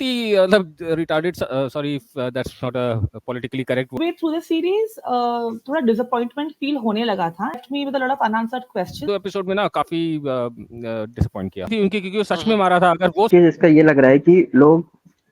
मतलब retarded, sorry if that's not a politically correct word. Way through the series, थोड़ा disappointment feel होने लगा था. Left me with a lot of unanswered questions. तो episode में ना काफी डिसअपॉइंट किया थी उनकी, क्योंकि वो सच में मारा था. अगर वो चीज इसका ये लग रहा है कि लोग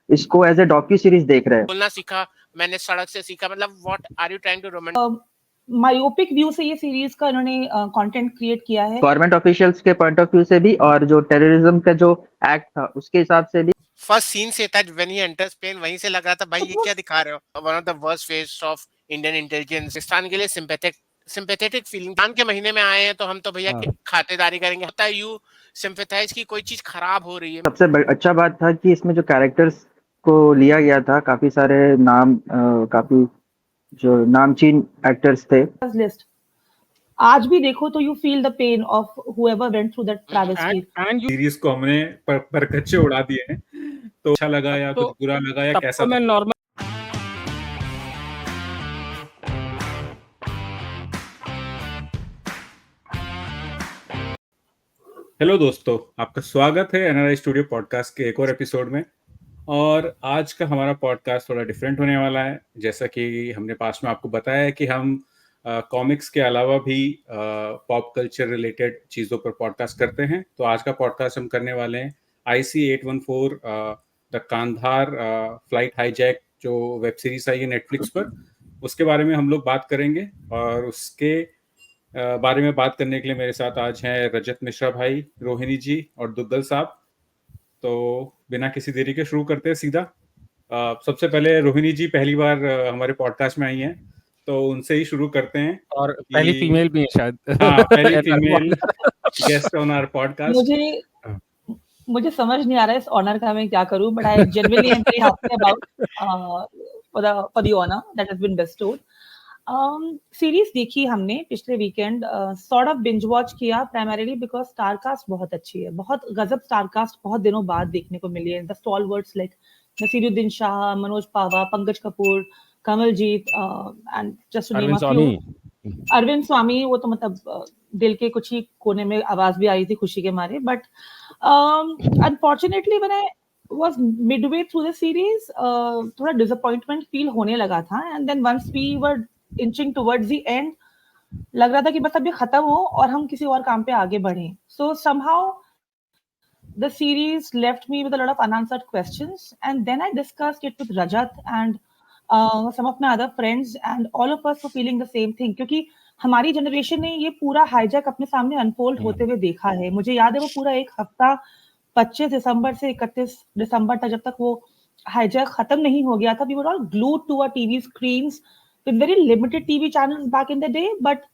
इसको एज ए डॉक्यू सीरीज देख रहे हैं. बोलना सीखा मैंने, सड़क से सीखा. मतलब what are you trying to romantic myopic view से ये सीरीज का इन्होंने कंटेंट क्रिएट किया है. गवर्नमेंट ऑफिशियल्स के पॉइंट ऑफ व्यू से भी और जो टेररिज्म का जो एक्ट था उसके हिसाब से भी. फर्स्ट सीन से था व्हेन ही एंटर्स प्लेन, वहीं से लग रहा था भाई ये क्या दिखा रहे हो. One of the worst face of Indian intelligence. Pakistan के लिए सिंपैथेटिक फीलिंग. रमजान के महीने में आए हैं तो हम तो भैया खातेदारी करेंगे. होता है यू सिंपैथाइज की कोई चीज खराब हो रही है. सबसे अच्छा बात था कि इसमें जो कैरेक्टर्स को लिया गया था, काफी सारे नाम, काफी जो नामचीन एक्टर्स थे. लिस्ट आज भी देखो तो you feel the pain of whoever went through that travesty. And series को हमने पर कच्चे उड़ा दिए हैं. तो अच्छा लगा या कुछ बुरा लगा या कैसा? मैं नॉर्मल. हेलो दोस्तों, आपका स्वागत है एनआरआई स्टूडियो पॉडकास्ट के एक और एपिसोड में. और आज का हमारा पॉडकास्ट थोड़ा डिफरेंट होने वाला है. जैसा कि हमने पास्ट में आपको बताया है कि हम कॉमिक्स के अलावा भी पॉप कल्चर रिलेटेड चीज़ों पर पॉडकास्ट करते हैं. तो आज का पॉडकास्ट हम करने वाले हैं IC-814 the Kandahar flight hijack, जो वेब सीरीज आई है नेटफ्लिक्स पर, उसके बारे में हम लोग बात करेंगे. और उसके बारे में बात करने के लिए मेरे साथ आज हैं रजत मिश्रा भाई, रोहिणी जी और दुग्गल साहब. तो बिना किसी देरी के शुरू करते हैं सीधा. सबसे पहले रोहिणी जी पहली बार हमारे पॉडकास्ट में आई हैं, तो उनसे ही शुरू करते हैं. और पहली फीमेल भी है शायद. हाँ, पहली female guest on our podcast. मुझे समझ नहीं आ रहा है इस ऑनर का मैं क्या करूं, but I genuinely am very happy about for the honour that has been bestowed. Series देखी हमने पिछले weekend, sort of binge watch किया प्राइमरीली बिकॉज स्टारकास्ट बहुत अच्छी है. बहुत गजब स्टारकास्ट बहुत दिनों बाद देखने को मिली है. The stalwarts like Naseeruddin Shah, Manoj Pahwa, Pankaj Kapoor, Kamaljeet and just to name a few. Arvind Swamy, वो तो मतलब दिल के कुछ ही कोने में आवाज भी आई थी खुशी के मारे. But unfortunately when I was midway through the series, थोड़ा disappointment feel होने लगा था. And then once we were inching towards the end, लग रहा था कि बस अब ये खत्म हो और हम किसी और काम पे आगे बढ़ें. So somehow the series left me with a lot of unanswered questions, and then I discussed it with Rajat and some of my other friends, and all of us were feeling the same thing. क्योंकि हमारी generation ने ये पूरा hijack अपने सामने unfold होते हुए देखा है. मुझे याद है वो पूरा एक हफ्ता 25 दिसंबर से 31 दिसंबर तक, जब तक वो हाईजैक खत्म नहीं हो गया था, we were all glued to our TV screens with very limited TV channels back in the day. But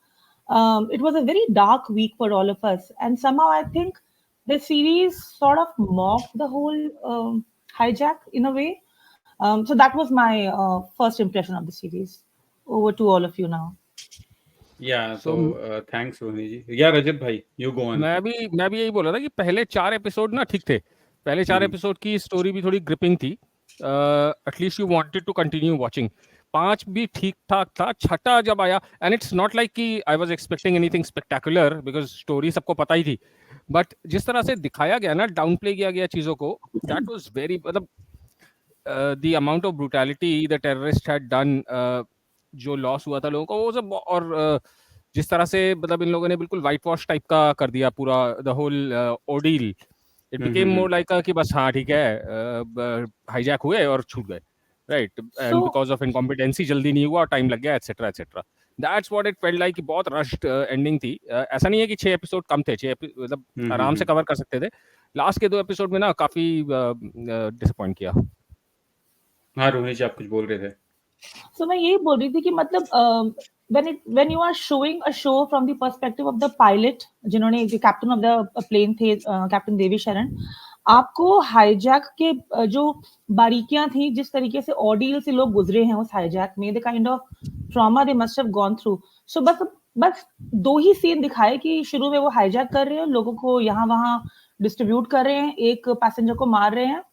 it was a very dark week for all of us, and somehow I think the series sort of mocked the whole hijack in a way. So that was my first impression of the series. Over to all of you now. Yeah, so thanks Rohini जी. या रजत भाई, you go on. मैं भी यही बोल रहा था कि पहले 4 एपिसोड ना ठीक थे. पहले 4 एपिसोड की स्टोरी भी थोड़ी ग्रिपिंग थी. At least you wanted to continue watching. 5 भी ठीक ठाक था. छठा जब आया, एंड इट्स नॉट लाइक कि I was expecting anything spectacular because story सबको पता ही थी. बट जिस तरह से दिखाया गया ना, डाउन प्ले किया गया चीजों को, दैट वाज वेरी, मतलब the amount of brutality the terrorist had done, जो लॉस हुआ था लोगों को, वो सब. और जिस तरह से मतलब इन लोगों ने बिल्कुल वाइट वॉश टाइप का कर दिया पूरा the whole ordeal. It became more like कि बस हाँ ठीक है, हाईजैक हुए और छूट गए, right, and because of incompetency जल्दी नहीं हुआ, टाइम लग गया, etcetera etcetera. That's what it felt like. बहुत रश्ड एंडिंग थी. ऐसा नहीं है कि 6 एपिसोड कम थे, 6 मतलब आराम से कवर कर सकते थे. लास्ट के 2 एपिसोड में ना काफी डिसअपॉइंट किया. हाँ रोहिणी जी, आप कुछ बोल रहे थे. So मैं यही बोल रही थी कि मतलब when you are showing a show from the perspective of the pilot, जिन्होंने जो कैप्टन ऑफ द प्लेन थे, कैप्टन देवी शरण, आपको हाईजैक के जो बारीकियां थी, जिस तरीके से ऑर्डियल से लोग गुजरे हैं उस हाईजैक में, the kind of trauma they must have gone through. So बस 2 ही सीन दिखाए कि शुरू में वो हाईजैक कर रहे हैं, लोगों को यहाँ वहां डिस्ट्रीब्यूट कर रहे हैं, एक पैसेंजर को मार रहे हैं.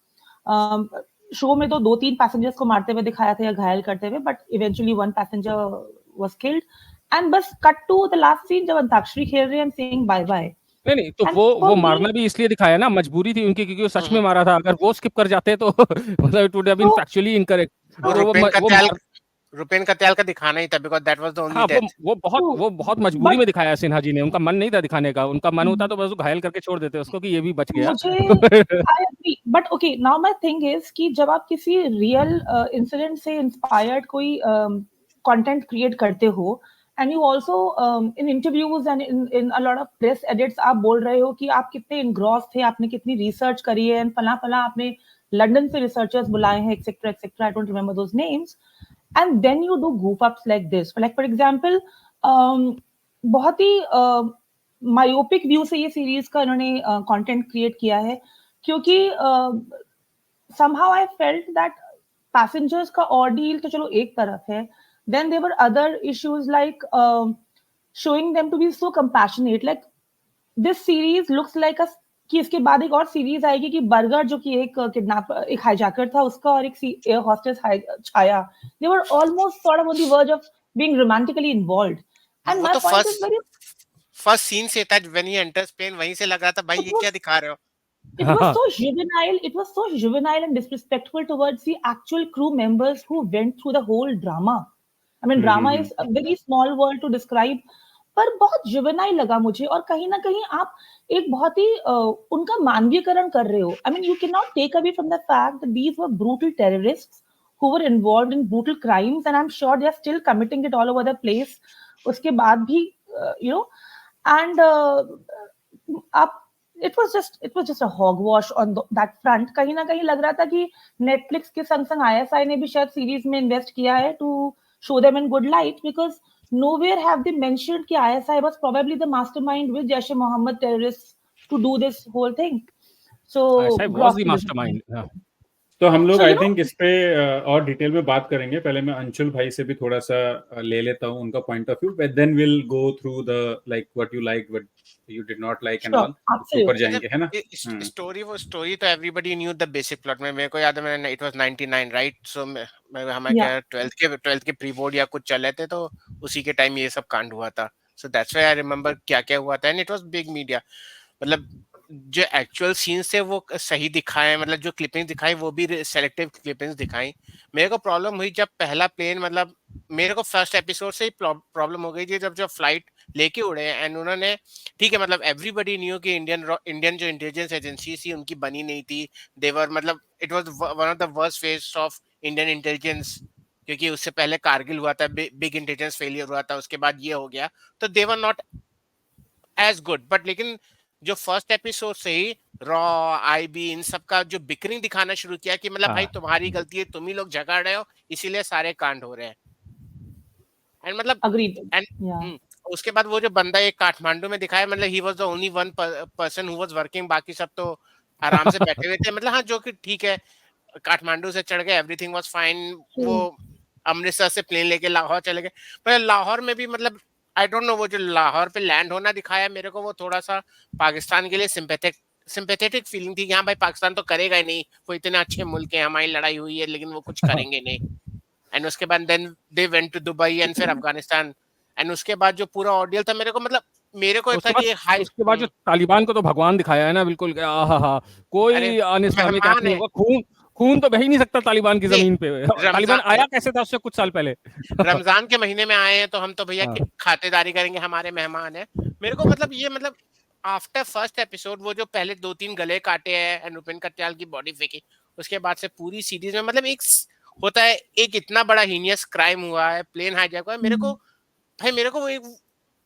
शो में तो 2-3 पैसेंजर्स को मारते हुए दिखाया था या घायल करते हुए, but eventually 1 passenger was killed, and बस cut to the last scene जब अंताक्षरी खेल रहे हैं, saying bye bye. नहीं तो And वो for me, मारना भी इसलिए दिखाया ना, मजबूरी थी उनकी, क्योंकि वो सच में हम्म। मारा था। अगर वो स्किप कर जाते तो मतलब इट वुड हैव बीन तो फैक्चुअली इनकरेक्ट। वो तो रुपेन वो कत्याल मार, रुपेन कत्याल का दिखाना ही था because that was the only हाँ डेथ। true, वो बहुत मजबूरी but में दिखाया सिन्हा जी ने। उनका मन नहीं था दिखाने का। उनका मन होता तो बस वो घायल करके छोड़ देते उसको कि ये भी बच गया। मुझे I agree, but okay now my thing is कि जब आप किसी रियल इंसिडेंट से इंस्पायर्ड कोई कंटेंट क्रिएट करते हो and you also in interviews and in a lot of press edits आप बोल रहे हो कि आप कितने इनग्रॉस थे, आपने कितनी रिसर्च करी है एंड फला फला आपने लंदन से रिसर्चर्स बुलाए हैं etcetera etcetera, I don't remember those names, and then you do goof ups like this. Like for example, बहुत ही मायोपिक व्यू से ये सीरीज का इन्होंने कंटेंट क्रिएट किया है, क्योंकि somehow I felt that passengers का ordeal तो चलो एक तरफ है, then there were other issues like showing them to be so compassionate. Like this series looks like a कि इसके बाद एक और सीरीज आएगी कि बर्गर जो कि एक किडनैप एक हाईजैकर था उसका और एक air hostess Chhaya, they were almost sort of on the verge of being romantically involved, and वो my तो point is very first scene से था व्हेन ही एंटर्स प्लेन, वहीं से लग रहा था भाई it ये was क्या दिखा रहे हो। it was so juvenile, it was so juvenile and disrespectful towards the actual crew members who went through the whole drama. I mean drama is a very small word to describe, पर बहुत juvenile लगा मुझे, और कहीं ना कहीं आप एक बहुत ही उनका मानवीयकरण कर रहे हो. I mean you cannot take away from the fact that these were brutal terrorists who were involved in brutal crimes, and I'm sure they are still committing it all over the place. उसके बाद भी you know, and आप it was just a hogwash on that front. कहीं ना कहीं लग रहा था कि Netflix के संग संग ISI ने भी शायद सीरीज में इन्वेस्ट किया है to show them in good light, because nowhere have they mentioned कि ISI was probably the mastermind with Jaish-e-Mohammed terrorists to do this whole thing. So ISI was the grossly mastermind. disappointing. तो हम लोग So you I know, think इस पे और detail में बात करेंगे। पहले मैं अंशुल भाई से भी थोड़ा सा ले लेता हूँ उनका point of view, but then will go through the like what you like, what you did not like and sure, all, उसके ऊपर absolutely. जाएंगे, है ना। स्टोरी तो everybody knew the basic plot में। मेरे को याद है मैंने इट वाज 99 राइट, सो मैं हमारे Yeah. क्या 12th के प्री बोर्ड या कुछ चले थे, तो उसी के टाइम ये सब कांड हुआ था। So that's why I remember क्या क्या हुआ था, and it was big media. मतलब जो एक्चुअल सीन्स थे वो सही दिखाए, मतलब जो क्लिपिंग दिखाई वो भी सेलेक्टिव क्लिपिंग्स दिखाई। मेरे को प्रॉब्लम हुई जब पहला प्लेन, मतलब मेरे को फर्स्ट एपिसोड से ही प्रॉब्लम हो गई थी जब फ्लाइट लेके उड़े एंड उन्होंने, ठीक है मतलब एवरीबडी न्यू कि इंडियन जो इंटेलिजेंस एजेंसी थी उनकी बनी नहीं थी। देवर मतलब it was one of the worst phase of Indian intelligence, क्योंकि उससे पहले कारगिल हुआ था, बिग इंटेलिजेंस फेलियर हुआ था, उसके बाद ये हो गया, तो they were not as good. But लेकिन जो फर्स्ट एपिसोड से ही रॉ आईबी इन सब का जो बिकरिंग दिखाना शुरू किया कि मतलब भाई तुम्हारी गलती है, तुम ही लोग झगड़ रहे हो, इसीलिए सारे कांड हो रहे हैं। एंड मतलब Agreed. And Yeah. उसके बाद वो जो बंदा एक काठमांडू में दिखाया, मतलब he was the only one person who was working, बाकी सब तो आराम से बैठे हुए थे। मतलब हाँ, जो कि ठीक है, काठमांडू से चढ़ गए, एवरीथिंग वाज फाइन। वो अमृतसर से प्लेन लेके लाहौर चले गए, पर लाहौर में भी मतलब आई डोंट नो, वो जो लाहौर पे लैंड होना दिखाया मेरे को, वो थोड़ा सा पाकिस्तान के लिए सिंपैथेटिक फीलिंग थी कि हाँ भाई पाकिस्तान तो करेगा ही नहीं, वो इतने अच्छे मुल्क है, हमारी लड़ाई हुई है लेकिन वो कुछ करेंगे नहीं। एंड उसके बाद then they went to Dubai and फिर अफगानिस्तान, एंड उसके बाद जो पूरा ऑर्डियल था मेरे को, मतलब मेरे को था कि हाई उसके बाद जो तालिबान को तो भगवान दिखाया है ना, बिल्कुल कोई अनिस्लामिक एक्ट नहीं होगा। खून तो बह ही नहीं सकता तालिबान की जमीन पे। तालिबान आया कैसे था उससे कुछ साल पहले? रमजान के महीने में आए हैं, तो हम तो भैया खातेदारी करेंगे, हमारे मेहमान है। मेरे को मतलब ये मतलब आफ्टर फर्स्ट एपिसोड वो जो पहले 2-3 गले काटे हैं रुपेन कत्याल की बॉडी फेंकी, उसके बाद से पूरी सीरीज में मतलब एक होता है, एक इतना बड़ा हीनियस क्राइम हुआ है, प्लेन हाईजैक हुआ है, मेरे को भाई मेरे को वो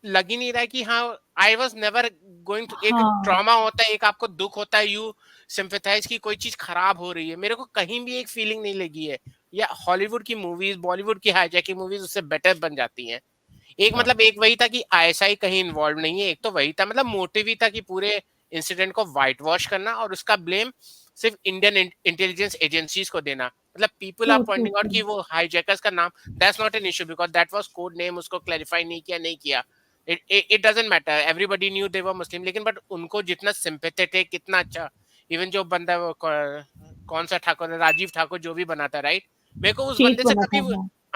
लग ही नहीं रहा है कि हाँ I was never going to, एक ट्रॉमा होता है, एक आपको दुख होता है, यू सिंपैथाइज की कोई चीज खराब हो रही है, मेरे को कहीं भी एक फीलिंग नहीं लगी है। या हॉलीवुड की मूवीज, बॉलीवुड की हाईजैकिंग मूवीज उससे बेटर बन जाती हैं। एक मतलब एक वही था कि आईएसआई कहीं इन्वॉल्व नहीं है, एक तो वही था, मतलब मोटिव ही था कि पूरे इंसिडेंट को व्हाइट वॉश करना और उसका ब्लेम सिर्फ इंडियन इंटेलिजेंस एजेंसीज को देना। मतलब पीपल आर पॉइंटिंग आउट कि वो हाईजैकर्स का नाम, that's not an issue because that was code name, उसको क्लैरिफाई नहीं किया। It doesn't matter, everybody knew they were Muslim, लेकिन बट उनको जितना सिंपैथेटिक, कितना अच्छा, इवन जो बंदा वो कौन सा ठाकुर, राजीव ठाकुर जो भी बनाता, राइट, मेरे को उस बंदे से कभी,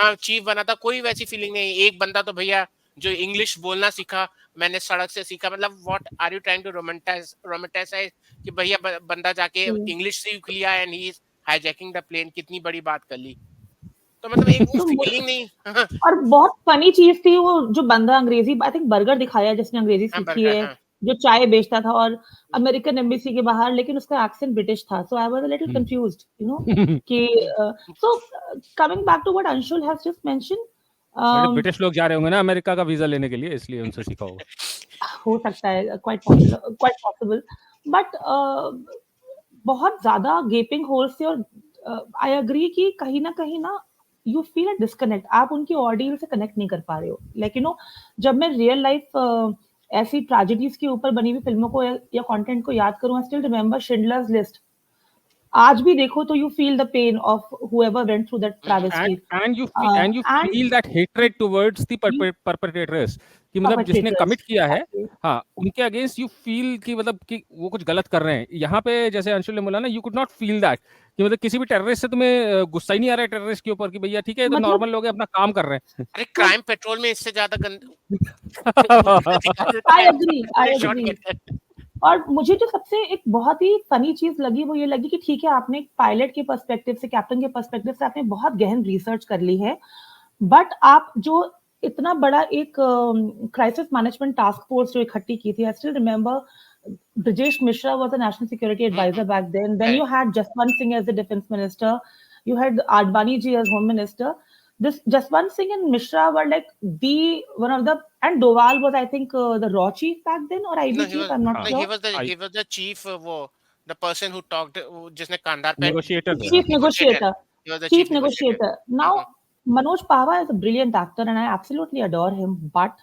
हाँ चीफ बना था, कोई वैसी फीलिंग नहीं। एक बंदा तो भैया जो इंग्लिश बोलना सीखा मैंने सड़क से सीखा, मतलब what are you trying to romanticise कि भैया बंदा जाके इंग्लिश सीख लिया and he is hijacking the plane, कितनी बड़ी बात कर ली। तो मतलब एक वो फीलिंग नहीं और बहुत फनी चीज थी वो जो बंदा अंग्रेजी, आई थिंक बर्गर दिखाया जिसने अंग्रेजी सीखी है, जो चाय बेचता था और अमेरिकन एम्बेसी के बाहर, लेकिन उसका एक्सेंट ब्रिटिश था, so I was a little confused, you know कि so coming back to what Anshul has just mention, British लोग जा रहे होंगे ना अमेरिका का वीजा लेने के लिए, इसलिए उनसे सीखा होगा। हो सकता है, क्वाइट पॉसिबल, बट बहुत ज्यादा गेपिंग होल्स थे, और आई एग्री कि कहीं ना यू फील अ डिस्कनेक्ट, आप उनकी ऑडियंस से कनेक्ट नहीं कर पा रहे हो। लाइक यू नो, जब मैं रियल लाइफ ऐसी ट्रेजेडीज के ऊपर बनी हुई फिल्मों को या कंटेंट को याद करूं, I still remember Schindler's list. आज भी देखो तो you feel the pain of whoever went through that travesty, and you feel that hatred towards the perpetrators कि मतलब जिसने कमिट किया है, हाँ, उनके अगेंस्ट यू फील कि मतलब कि वो कुछ गलत कर रहे हैं। यहाँ पे जैसे अंशुल ने बोला ना, you could not feel that कि मतलब किसी भी टेररिस्ट से तुम्हें गुस्सा ही नहीं आ रहा है टेररिस्ट के ऊपर कि भैया ठीक है, तो नॉर्मल लोग अपना काम कर रहे हैं। अरे क्राइम पेट्रोल में इससे ज्यादा I agree. और मुझे जो सबसे एक बहुत ही फनी चीज लगी वो ये लगी कि ठीक है, आपने पायलट के पर्सपेक्टिव से, कैप्टन के पर्सपेक्टिव से आपने बहुत गहन रिसर्च कर ली है, बट आप जो इतना बड़ा एक क्राइसिस मैनेजमेंट टास्क फोर्स जो इकट्ठी की थी, I still remember Brijesh Mishra was a national security advisor back then. Then you had Jaswant Singh as the defense minister. You had Advani ji as home minister. This Jaswant Singh and Mishra were like one of the, and Doval was, I think, the raw chief back then, or IB chief. I'm not sure. He was the chief. The person who talked, जिसने कांधार पे chief negotiator. He was the chief negotiator. Now Manoj Pahwa is a brilliant actor, and I absolutely adore him. But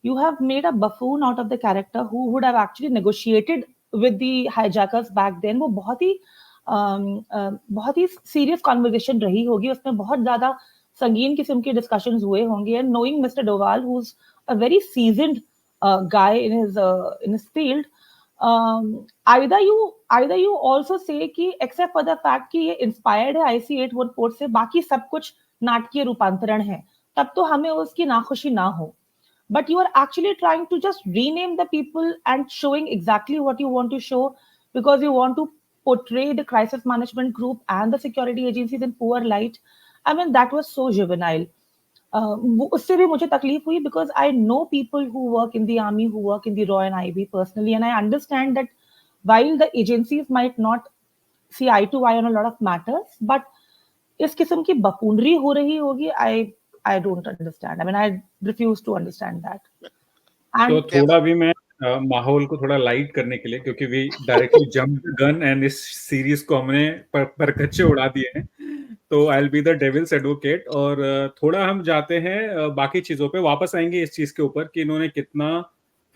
you have made a buffoon out of the character who would have actually negotiated with the hijackers back then. वो बहुत ही serious conversation रही होगी, उसमें बहुत ज्यादा संगीन किस्म के discussions हुए होंगे, and knowing Mr. Doval, who's a very seasoned guy in his field, either you also say कि except for the fact कि ये inspired है IC-814 से, बाकी सब कुछ नाटकीय रूपांतरण है, तब तो हमें उसकी नाखुशी ना हो. But you are actually trying to just rename the people and showing exactly what you want to show because you want to portray the crisis management group and the security agencies in poor light. I mean, that was so juvenile. उससे भी मुझे तकलीफ हुई because I know people who work in the army, who work in the RAW and IB personally, and I understand that while the agencies might not see eye to eye on a lot of matters, but इस किस्म की बफूनरी हो रही होगी, I don't understand. I mean, I refuse to understand that. तो थोड़ा भी मैं माहौल को थोड़ा लाइट करने के लिए, क्योंकि we directly jump gun and इस सीरीज को हमने पर कच्चे उड़ा दिए हैं, तो I will be the devil's advocate, और थोड़ा हम जाते हैं बाकी चीजों पे, वापस आएंगे इस चीज के ऊपर कि इन्होंने कितना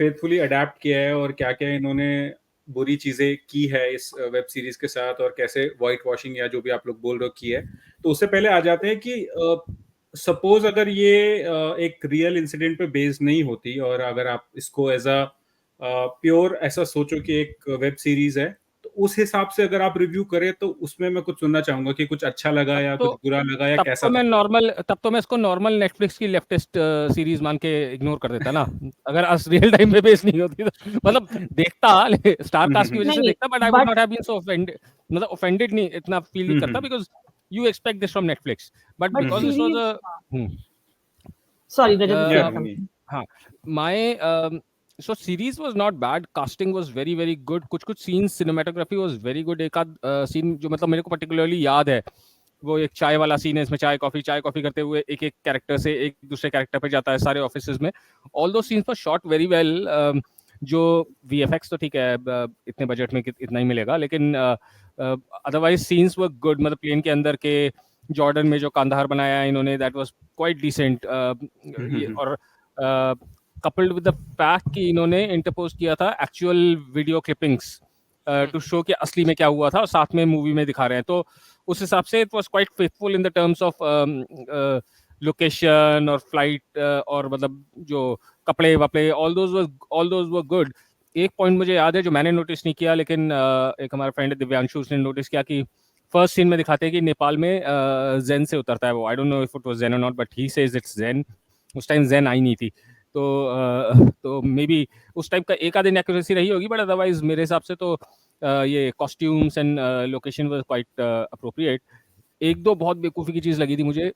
फेथफुली अडेप्ट किया है और क्या क्या इन्होंने बुरी चीजें की है इस वेब सीरीज के साथ, और कैसे व्हाइट वॉशिंग या जो भी आप लोग बोल रहे हो की है। तो उससे पहले आ जाते हैं कि सपोज अगर ये एक रियल इंसिडेंट पे बेस्ड नहीं होती, और अगर आप इसको एज अ प्योर ऐसा सोचो कि एक वेब सीरीज है, तो उस हिसाब से अगर आप रिव्यू करें तो उसमें मैं कुछ सुनना चाहूंगा कि कुछ अच्छा लगा या कुछ बुरा लगा या कैसा। तब तो मैं इसको नॉर्मल नेटफ्लिक्स की लेफ्टिस्ट सीरीज मान के इग्नोर कर देता ना, अगर रियल टाइम पे बेस नहीं होती तो मतलब देखता, स्टार कास्ट की वजह से देखता, but I would not have been so offended, मतलब ऑफेंडेड नहीं, इतना फील नहीं करता, because you expect this from Netflix, but because this was a sorry, Rajat, my so series was not bad, casting was very very good, कुछ scenes, cinematography was very good. एक आध scene जो मतलब मेरे को particularly याद है, वो एक चाय वाला सीन है, इसमें चाय कॉफी करते हुए एक कैरेक्टर से एक दूसरे कैरेक्टर पे जाता है सारे ऑफिसेज में. ऑल दो सीन्स वर शॉट वेरी वेल. जो VFX तो ठीक है, इतने बजट में इतना ही मिलेगा, लेकिन अदरवाइज सीन्स वर गुड. मतलब प्लेन के अंदर के जॉर्डन में जो कांधार बनाया है इन्होंने, दैट वाज क्वाइट डिसेंट. और कपल्ड विद द फैक्ट कि इन्होंने इंटरपोज किया था actual video clippings to show कि असली में क्या हुआ था, और साथ में मूवी में दिखा रहे हैं, तो उस हिसाब से it was quite faithful in the terms of location और फ्लाइट और मतलब जो कपड़े वपड़े, ऑल दोज वर गुड. एक पॉइंट मुझे याद है जो मैंने नोटिस नहीं किया, लेकिन एक हमारा फ्रेंड दिव्यांशु उसने नोटिस किया कि फर्स्ट सीन में दिखाते हैं कि नेपाल में जेन से उतरता है वो. I don't know if it was Jan और not, but he says it's Jan. उस टाइम जेन आई नहीं थी, तो मे बी उस टाइप का एक आध इनएक्यूरेसी रही होगी, बट अदरवाइज मेरे हिसाब से तो ये costumes and location was quite appropriate. एक दो बहुत बेवकूफ़ी की चीज़ लगी थी मुझे।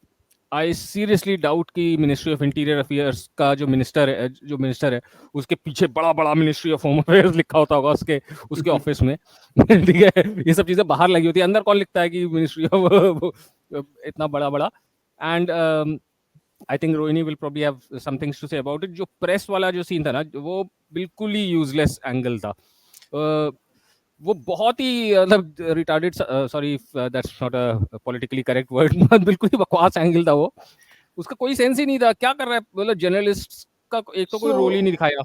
आई सीरियसली डाउट कि मिनिस्ट्री ऑफ इंटीरियर अफेयर्स का जो मिनिस्टर है उसके पीछे बड़ा बड़ा मिनिस्ट्री ऑफ होम अफेयर्स लिखा होता होगा उसके ऑफिस में। ठीक है, ये सब चीज़ें बाहर लगी होती है, अंदर कौन लिखता है कि मिनिस्ट्री ऑफ इतना बड़ा बड़ा। And I think Rohini will probably have something to say about it. जो प्रेस वाला जो सीन था ना, वो बिल्कुल ही यूजलेस एंगल था। वो बहुत ही मतलब retarded, sorry that's not a politically correct word, बिल्कुल ही बकवास एंगल था वो। उसका कोई सेंस ही नहीं था, क्या कर रहा है, मतलब जर्नलिस्ट का एक तो कोई रोल ही नहीं दिखाया।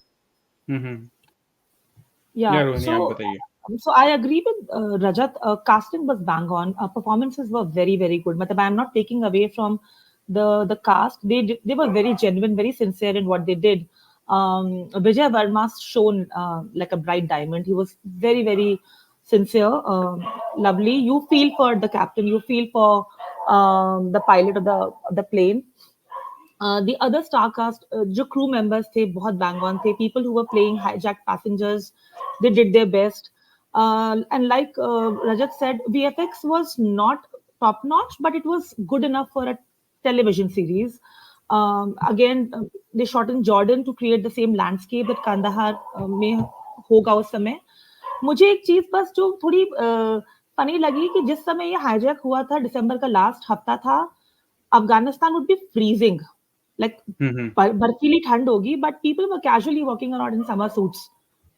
Yeah, रोहिणी आप बताइए। so I agree with Rajat. Casting was bang on. Performances were very, very good. Matlab, I am not taking away from the cast. They were very genuine, very sincere in what they did. Vijay Verma shone like a bright diamond. He was very, very sincere, lovely. You feel for the captain. You feel for the pilot of the plane. The other star cast, जो crew members थे बहुत bang on थे. People who were playing hijacked passengers, they did their best. And like Rajat said, VFX was not top notch, but it was good enough for a television series. Again, they shot in Jordan to create the same landscape that Kandahar में होगा उस समय. मुझे एक चीज बस जो थोड़ी फनी लगी कि जिस समय ये हाईजैक हुआ था, दिसंबर का लास्ट हफ्ता था, Afghanistan would be freezing, like बर्फीली ठंड होगी, but people were casually walking around in summer suits,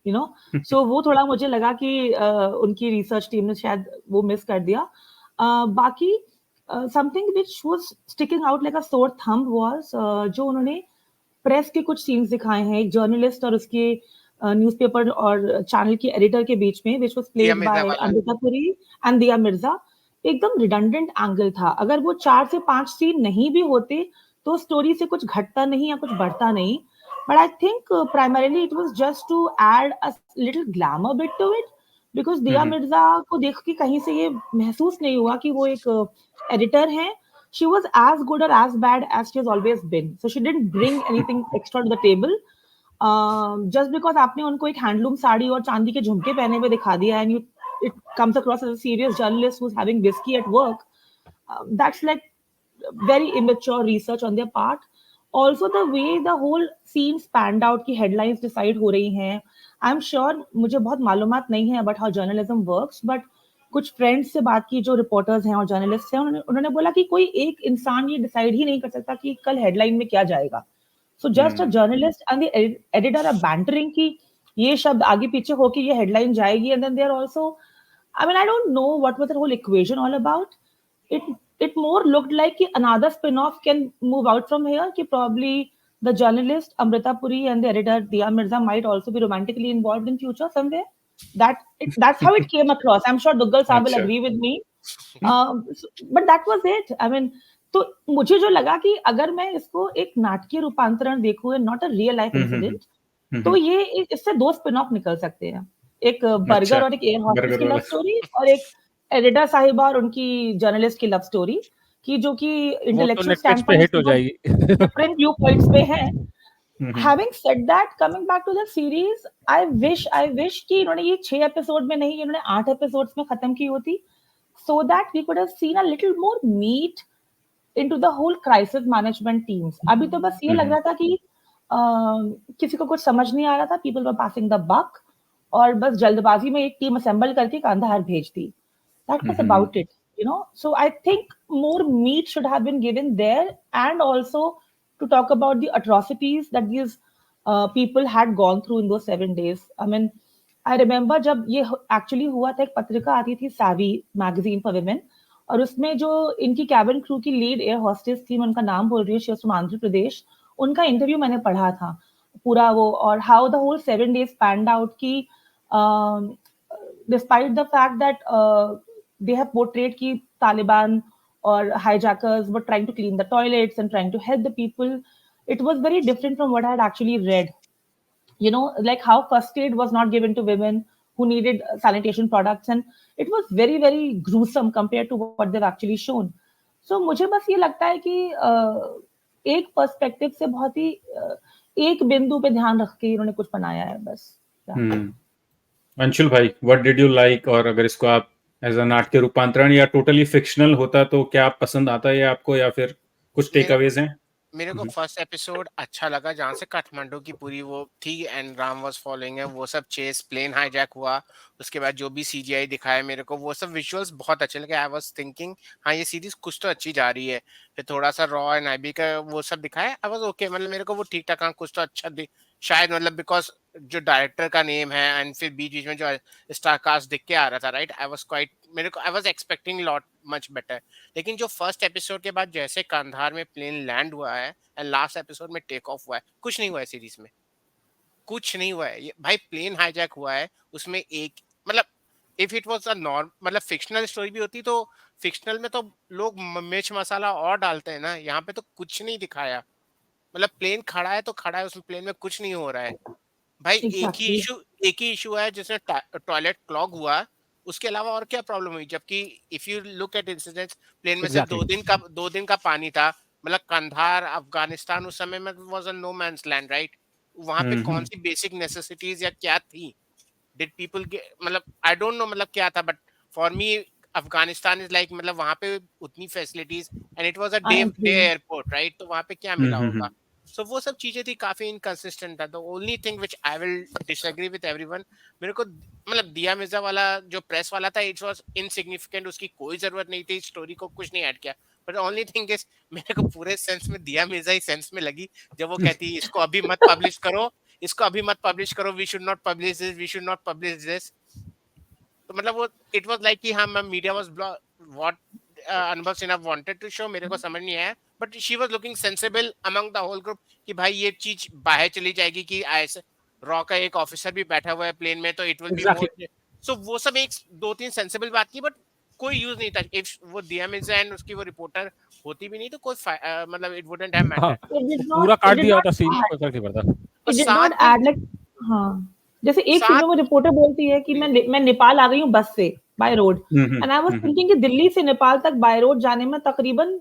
you know. So वो थोड़ा मुझे लगा कि उनकी रिसर्च टीम ने शायद वो मिस कर दिया. बाकी something which was sticking out like अ सोर थंब वाज जो उन्होंने प्रेस के कुछ सीन्स दिखाए हैं, एक जर्नलिस्ट और उसके न्यूज़पेपर और चैनल के एडिटर के बीच में, which was played by Amrita Puri and दिया मिर्जा. एकदम रिडंडेंट एंगल था. अगर वो 4 से 5 सीन नहीं भी होते तो स्टोरी से कुछ घटता नहीं या कुछ बढ़ता नहीं. But I think primarily it was just to add a little glamour bit to it, because दिया मिर्जा को देख के कहीं से ये महसूस नहीं हुआ कि वो एक एडिटर हैं. She was as good or as bad as she has always been. So she didn't bring anything extra to the table. Just because आपने उनको एक हैंडलूम साड़ी और चांदी के झुमके पहने हुए दिखा दिया, and it comes across as a serious journalist who's having whiskey at work, that's like very immature research on their part. Also the way the whole scene spanned out की headlines decide हो रही हैं. I'm sure मुझे बहुत मालूमात नहीं है about how journalism works, but कुछ फ्रेंड्स से बात की जो रिपोर्टर्स हैं और जर्नलिस्ट हैं, उन्होंने बोला कि कोई एक इंसान ये डिसाइड ही नहीं कर सकता कि कल हेडलाइन में क्या जाएगा. So just a journalist and the editor are bantering कि ये शब्द आगे पीछे होके ये हेडलाइन जाएगी, and then they're also, I mean, I don't know what was the whole equation all about. It more looked like कि another spin-off can move out from here, कि probably the journalist Amrita Puri and the editor Diya Mirza might also be romantically involved in future somewhere. That's how it came across. I'm sure Duggal Saab will agree with me. But that was it. I mean, तो मुझे जो लगा कि अगर मैं इसको एक नाटकीय रूपांतरण देखूं, not a real life incident, तो ये इससे 2 स्पिन ऑफ निकल सकते हैं. एक बर्गर और एक एयर हॉस्टेस की लव स्टोरी, और एक एडिटर साहिबा और उनकी जर्नलिस्ट की लव स्टोरी, की जो कि इंटेलेक्चुअल स्टैंड पर हिट हो जाएगी, डिफरेंट व्यू पॉइंट्स पे है. Having said that, coming back to the series, I wish कि इन्होंने ये 6 एपिसोड में नहीं, इन्होंने 8 एपिसोड्स में खत्म की होती, so that we could have seen a little more meat into the whole crisis management teams. अभी तो बस ये लग रहा था कि किसी को कुछ समझ नहीं आ रहा था, people were passing the buck, और बस जल्दबाजी में एक टीम असेंबल करके कांधार भेज दी. That was about it, you know. So I think more meat should have been given there, and also to talk about the atrocities that these people had gone through in those 7 days. I mean, I remember जब ये actually हुआ था, एक पत्रिका आती थी Savvy magazine for women, और उसमें जो इनकी कैबिन क्रू की लीड एयर हॉस्टेस थी, मैं उनका नाम बोल रही हूँ, she was from Andhra Pradesh, उनका इंटरव्यू मैंने पढ़ा था पूरा वो, और how the whole 7 days panned out की despite the fact that they have portrayed की तालिबान और hijackers were trying to clean the toilets and trying to help the people. It was very different from what I had actually read. You know, like how first aid was not given to women who needed sanitation products, and it was very, very gruesome compared to what they've actually shown. So मुझे बस ये लगता है कि एक perspective से बहुत ही एक बिंदु पे ध्यान रख के इन्होंने कुछ बनाया है बस। अंशुल भाई, व्हाट डिड यू लाइक, और अगर इसको आप एज अ नाट्य रूपांतरण या टोटली फिक्शनल होता तो क्या पसंद आता है आपको, या फिर कुछ टेक अवेज हैं? मेरे को फर्स्ट एपिसोड अच्छा लगा, जहाँ से काठमांडू की पूरी वो थी एंड राम वाज फॉलोइंग है, वो सब चेस प्लेन हाईजैक हुआ, उसके बाद जो भी सीजीआई दिखाया मेरे को वो सब विजुअल्स बहुत अच्छे लगे। आई वाज थिंकिंग हाँ ये सीरीज कुछ तो अच्छी जा रही है। फिर थोड़ा सा रॉ एंड आईबी का वो सब दिखाया, आई वाज ओके, मतलब मेरे को वो ठीक ठाक, हाँ कुछ तो अच्छा शायद, मतलब बिकॉज जो डायरेक्टर का नेम है एंड फिर बीच बीच में जो स्टार कास्ट दिख के आ रहा था, राइट, आई वाज क्वाइट, मेरे को I was expecting lot much better. लेकिन जो फर्स्ट एपिसोड के बाद जैसे कंधार में प्लेन लैंड हुआ है एंड लास्ट एपिसोड में टेक ऑफ हुआ है, कुछ नहीं हुआ है सीरीज में, कुछ नहीं हुआ है। ये भाई प्लेन हाईजैक हुआ है, उसमें एक मतलब if it was a norm मतलब फिक्शनल स्टोरी भी होती तो फिक्शनल में तो लोग मिर्च मसाला और डालते हैं ना, यहाँ पे तो कुछ नहीं दिखाया। मतलब प्लेन खड़ा है तो खड़ा है, उसमें प्लेन में कुछ नहीं हो रहा है भाई। Exactly. एक ही इशू है जिसमें टॉयलेट क्लॉग हुआ, उसके अलावा और क्या प्रॉब्लम हुई? जबकि if you look at incidents, plane में सिर्फ Exactly. 2 दिन का पानी था। मतलब कंधार अफगानिस्तान उस समय में was a no man's land, right? वहां पे कौन सी बेसिक नेसेसिटीज या क्या थी? डिड पीपल मतलब आई डोंट नो मतलब क्या था, but for me Afghanistan is like, मतलब वहां पे उतनी facilities and it was a I day agree. Airport, right? तो वहां पे क्या मिला होगा? सो वो सब चीजें थी, काफी इनकंसिस्टेंट था। The only thing which I will disagree with everyone, मेरे को मतलब दिया मिर्जा वाला जो प्रेस वाला था, इट वाज इनसिग्निफिकेंट, उसकी कोई जरूरत नहीं थी, स्टोरी को कुछ नहीं ऐड किया। बट ओनली थिंग इज मेरे को पूरे सेंस में दिया मिर्जा ही सेंस में लगी, जब वो कहती है इसको अभी मत पब्लिश करो, इसको अभी मत पब्लिश करो, we should not publish this, we should not publish this. तो मतलब वो इट वाज लाइक कि हाँ मीडिया वाज व्हाट अनुभव सिन्हा वांटेड टू शो, मेरे को समझ नहीं आया। But she was looking sensible among the whole group कि भाई ये चीज बाहर चली जाएगी कि ऐसे रॉ का एक ऑफिसर भी बैठा हुआ है प्लेन में, तो इट विल बी Exactly. मोर। सो वो सब एक 2-3 सेंसिबल बात की, बट कोई यूज नहीं था। इफ वो दिया मिर्जा एंड उसकी वो रिपोर्टर होती भी नहीं तो कोई मतलब इट वुडंट हैव हाँ, मैटर्ड। It did पूरा not. It काट did दिया not होता सीन, add. कोई फर्क नहीं पड़ता। और It did 7 not दिन add like. हाँ, जैसे एक सीन में 7 वो रिपोर्टर बोलती है कि मैं नेपाल आ गई हूँ बस से by road, and I was thinking कि दिल्ली से नेपाल तक बाय रोड जाने में तकरीबन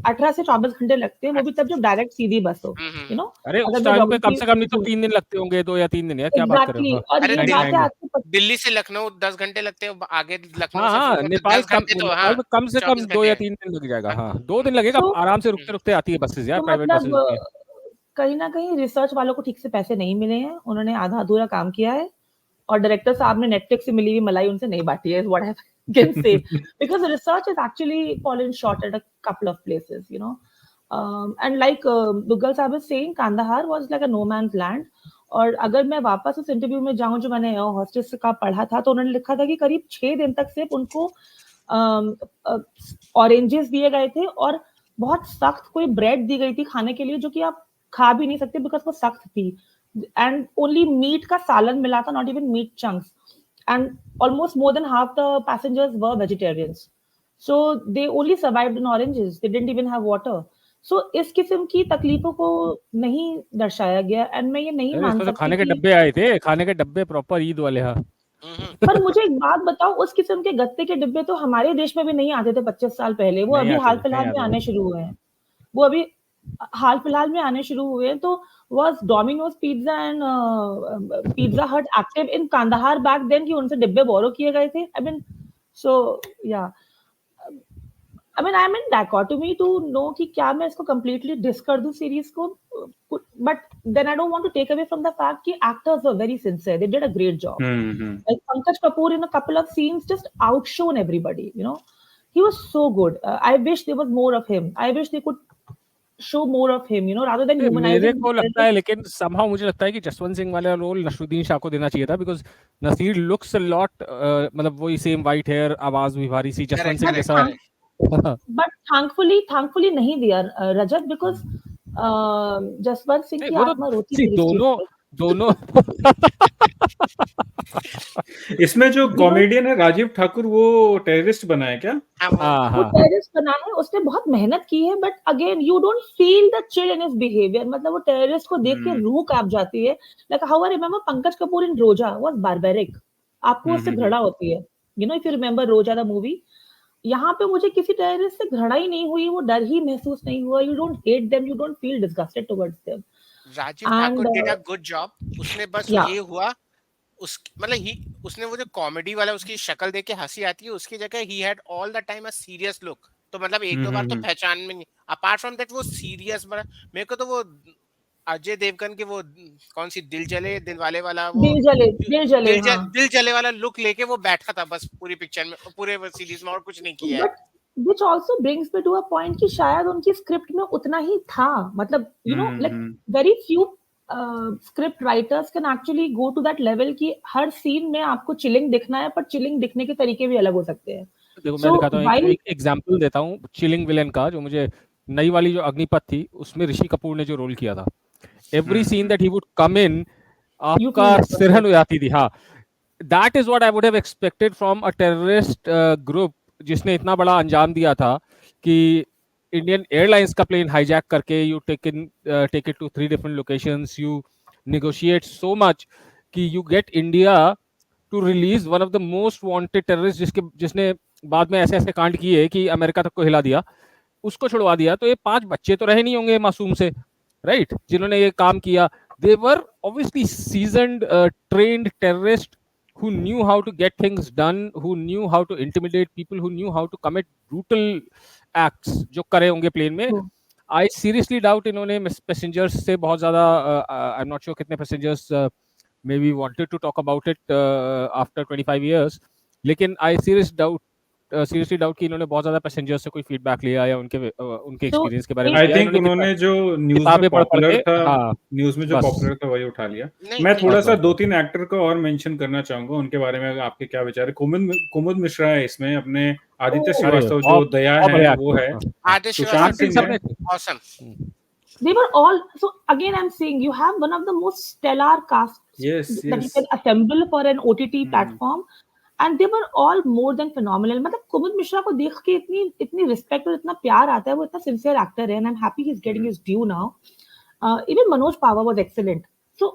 18 से 24 घंटे लगते हैं, वो भी तब जब डायरेक्ट सीधी बस हो, यू नो। अरे अगर उस मैं टाइम पे कम ज्योग्राफी से कम नहीं तो 3 दिन लगते होंगे, 2 या 3 दिन, यार क्या बात कर रहे हो? एग्जैक्टली, हाँ, और अरे ये टाइम बात है दिखाएंगे। आपको दिल्ली से लखनऊ 10 घंटे लगते हैं, आगे लखनऊ हाँ से हाँ, फिर नेपाल 10 घंटे तो हाँ नेपाल में कम से कम 24 2 घंटे या है। 3 दिन लग जाएगा। हाँ, 2 दिन लगेगा, तो आराम से रुकते रुकते आती है बसेस यार, तो प्राइवेट बसेस मतलब होती है। कहीं ना कहीं रिसर्च वालों को ठीक से पैसे नहीं मिले हैं, उन्होंने आधा अधूरा काम किया है, और डायरेक्टर साहब ने नेटफ्लिक्स से मिली हुई मलाई उनसे नहीं बांटी है, what I can say, because research is actually fallen short at a couple of places, you know. And like Duggal साहब is saying, Kandahar was like a no man's land. और अगर मैं वापस उस इंटरव्यू में जाऊं जो मैंने हॉस्टेस का पढ़ा था, तो उन्होंने लिखा था कि करीब 6 दिन तक सिर्फ उनको ऑरेंजेस दिए गए थे और बहुत सख्त कोई ब्रेड दी गई थी खाने के लिए, जो कि आप खा भी नहीं सकते बिकॉज वो सख्त थी, एंड ओनली मीट का सालन मिला था, not even meat chunks, and almost more than half the passengers were vegetarians, so they only survived on oranges, they didn't even have water. So इस किस्म की तकलीफों को नहीं दर्शाया गया, एंड मैं ये नहीं अरे मान इसमें तो सकती खाने के कि डब्बे आए थे, खाने के डब्बे प्रॉपर ईद वाले। हाँ, पर मुझे एक बात बताओ, उस किस्म के गत्ते के डिब्बे तो हमारे देश में भी नहीं आते थे 25 साल पहले, वो नहीं अभी आते हाल थे, नहीं फिलहाल में आते आने थे। शुरू हुए हैं, वो अभी हाल फिलहाल में आने शुरू हुए हैं। तो was Domino's Pizza and Pizza Hut active in Kandahar back then कि उनसे डिब्बे बोरो किए गए थे? I mean, so yeah. I mean, I'm in dichotomy to know कि क्या मैं इसको completely diss कर दूं सीरीज को, but then I don't want to take away from the fact कि actors were very sincere, they did a great job. Like Pankaj Kapoor in a couple of scenes just outshone everybody, you know. He was so good. I wish there was more of him. I wish they could show more of him, you know, rather than मेरे humanizing को the लगता character. है, लेकिन somehow मुझे लगता है कि जसवंत सिंह वाला रोल नसरुद्दीन शाह को देना चाहिए था, because Naseer looks a lot, मतलब वही सेम वाइट हेयर, आवाज भी भारी सी, जसवंत सिंह But जैसा। but thankfully नहीं दिया Rajat, because जसवंत सिंह नहीं, की वो तो आत्मा रोती see, थी इस चीज दोनों पे। दोनों इसमें जो Because कॉमेडियन है राजीव ठाकुर, वो टेररिस्ट बना है क्या? हाँ वो हाँ, टेररिस्ट बना है, उसने बहुत मेहनत की है, but again you don't feel the chill in his behaviour, मतलब वो टेररिस्ट को देख के रूह कांप जाती है। Like how I remember Pankaj Kapoor in Roja was barbaric, आपको उससे घृणा होती है, you know, if you remember Roja the movie. यहाँ पे मुझे किसी टेररिस्ट से घृणा ही नहीं हुई, वो डर ही महसूस नहीं हुआ, you don't hate them, you don't feel disgusted towards them. Rajeev And Thakur did a good job. उसने बस yeah, ये हुआ उस मतलब उसने वो जो कॉमेडी वाला उसकी शक्ल देख के हंसी आती है, उसकी जगह he had all the time a serious look. तो मतलब एक दो बार तो पहचान में नहीं. अपार्ट फ्रॉम दैट वो सीरियस बड़ा. मेरे को तो वो अजय देवगन के वो कौन सी दिल जले दिल वाले वाला वो दिल जले वाला लुक लेके वो बैठा था बस पूरी पिक्चर में, पूरे सीरीज में, और कुछ नहीं किया है. but which also brings me to a point कि शायद उनकी स्क्रिप्ट में उतना ही था. मतलब you know like very few script writers can actually go to that level कि हर सीन में आपको चिलिंग दिखना है, पर चिलिंग दिखने के तरीके भी अलग हो सकते हैं. देखो मैं दिखाता हूँ, एक एग्जांपल देता हूँ चिलिंग विलेन का, जो मुझे नई वाली जो अग्निपथ थी उसमें ऋषि कपूर ने जो रोल किया था. Every scene that he would come in, आपका सिरहन हो जाती थी. हाँ, that is what I would have expected from a terrorist group जिसने इतना बड़ा अंजाम दिया था कि इंडियन एयरलाइंस का प्लेन हाईजैक करके you take it to 3 different locations, you negotiate so much कि you get India to release one of the most wanted terrorist जिसने बाद में ऐसे ऐसे कांड किए कि अमेरिका तक को हिला दिया, उसको छुड़वा दिया. तो ये 5 बच्चे तो रहे नहीं होंगे मासूम से, राइट, जिन्होंने ये काम किया. They were obviously seasoned trained terrorist who knew how to get things done, who knew how to intimidate people, who knew how to commit brutal acts जो करे होंगे प्लेन में. I seriously doubt इन्होंने passengers से बहुत ज़्यादा I'm not sure कितने passengers maybe wanted to talk about it after 25 years, लेकिन I seriously doubt कि इन्होंने बहुत ज़्यादा पैसेंजर्स से कोई फीडबैक लिया या उनके एक्सपीरियंस के बारे में. आई थिंक उन्होंने जो न्यूज़ में पॉपुलर था, न्यूज़ में जो पॉपुलर था वही उठा लिया. मैं थोड़ा सा 2-3 एक्टर को और मेंशन करना चाहूंगा, उनके बारे में आपके क्या विचार है. कुमुद मिश्रा है इसमें, अपने आदित्य श्रीवास्तव जो दया है वो है, सुशांत सिंह है. Awesome. They were all, so again I'm saying you have one of the most stellar casts that you can assemble for an OTT platform, and they were all more than phenomenal. मतलब कुमुद मिश्रा को देख के इतनी respect और इतना प्यार आता है. वो इतना सिंसियर एक्टर है, and I'm happy he's getting his due now. Even Manoj Pava was excellent. So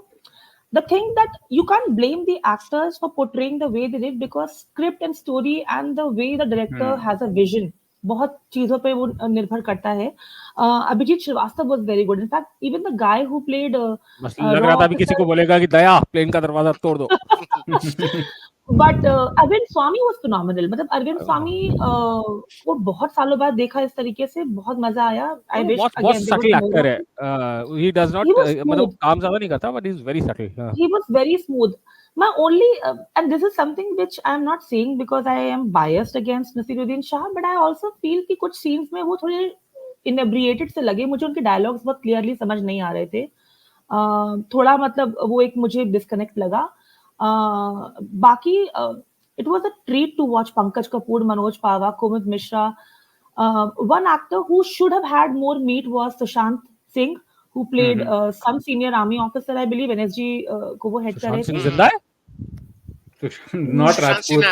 the thing that you can't blame the actors for portraying the way they did, because script and story and the way the director has a vision, बहुत चीजों पे वो निर्भर करता है. Abhijit Srivastava was very good. In fact, even the guy who played लग रहा था अभी किसी को बोलेगा कि दया प्लेन का दरवाजा तोड़ दो. But Arvind Swami was phenomenal. मतलब अरविंद स्वामी को बहुत सालों बाद देखा इस तरीके से, बहुत मजा आया. I wish बहुत subtle actor है. He does not मतलब काम ज्यादा नहीं करता, but he is very subtle. He was very smooth. My only and this is something which I am not saying because I am biased against Nasiruddin Shah, but I also feel कि कुछ scenes में वो थोड़े inebriated से लगे. मुझे उनके dialogues बहुत clearly समझ नहीं आ रहे थे. थोड़ा मतलब वो एक मुझे disconnect लगा. बाकी it was a treat to watch Pankaj Kapoor, Manoj Pava, Kumud Mishra. One actor who should have had more meat was Sushant Singh, who played some senior army officer, I believe. NSG को वो head कर रहे थे. जिंदा है? Not Rajput.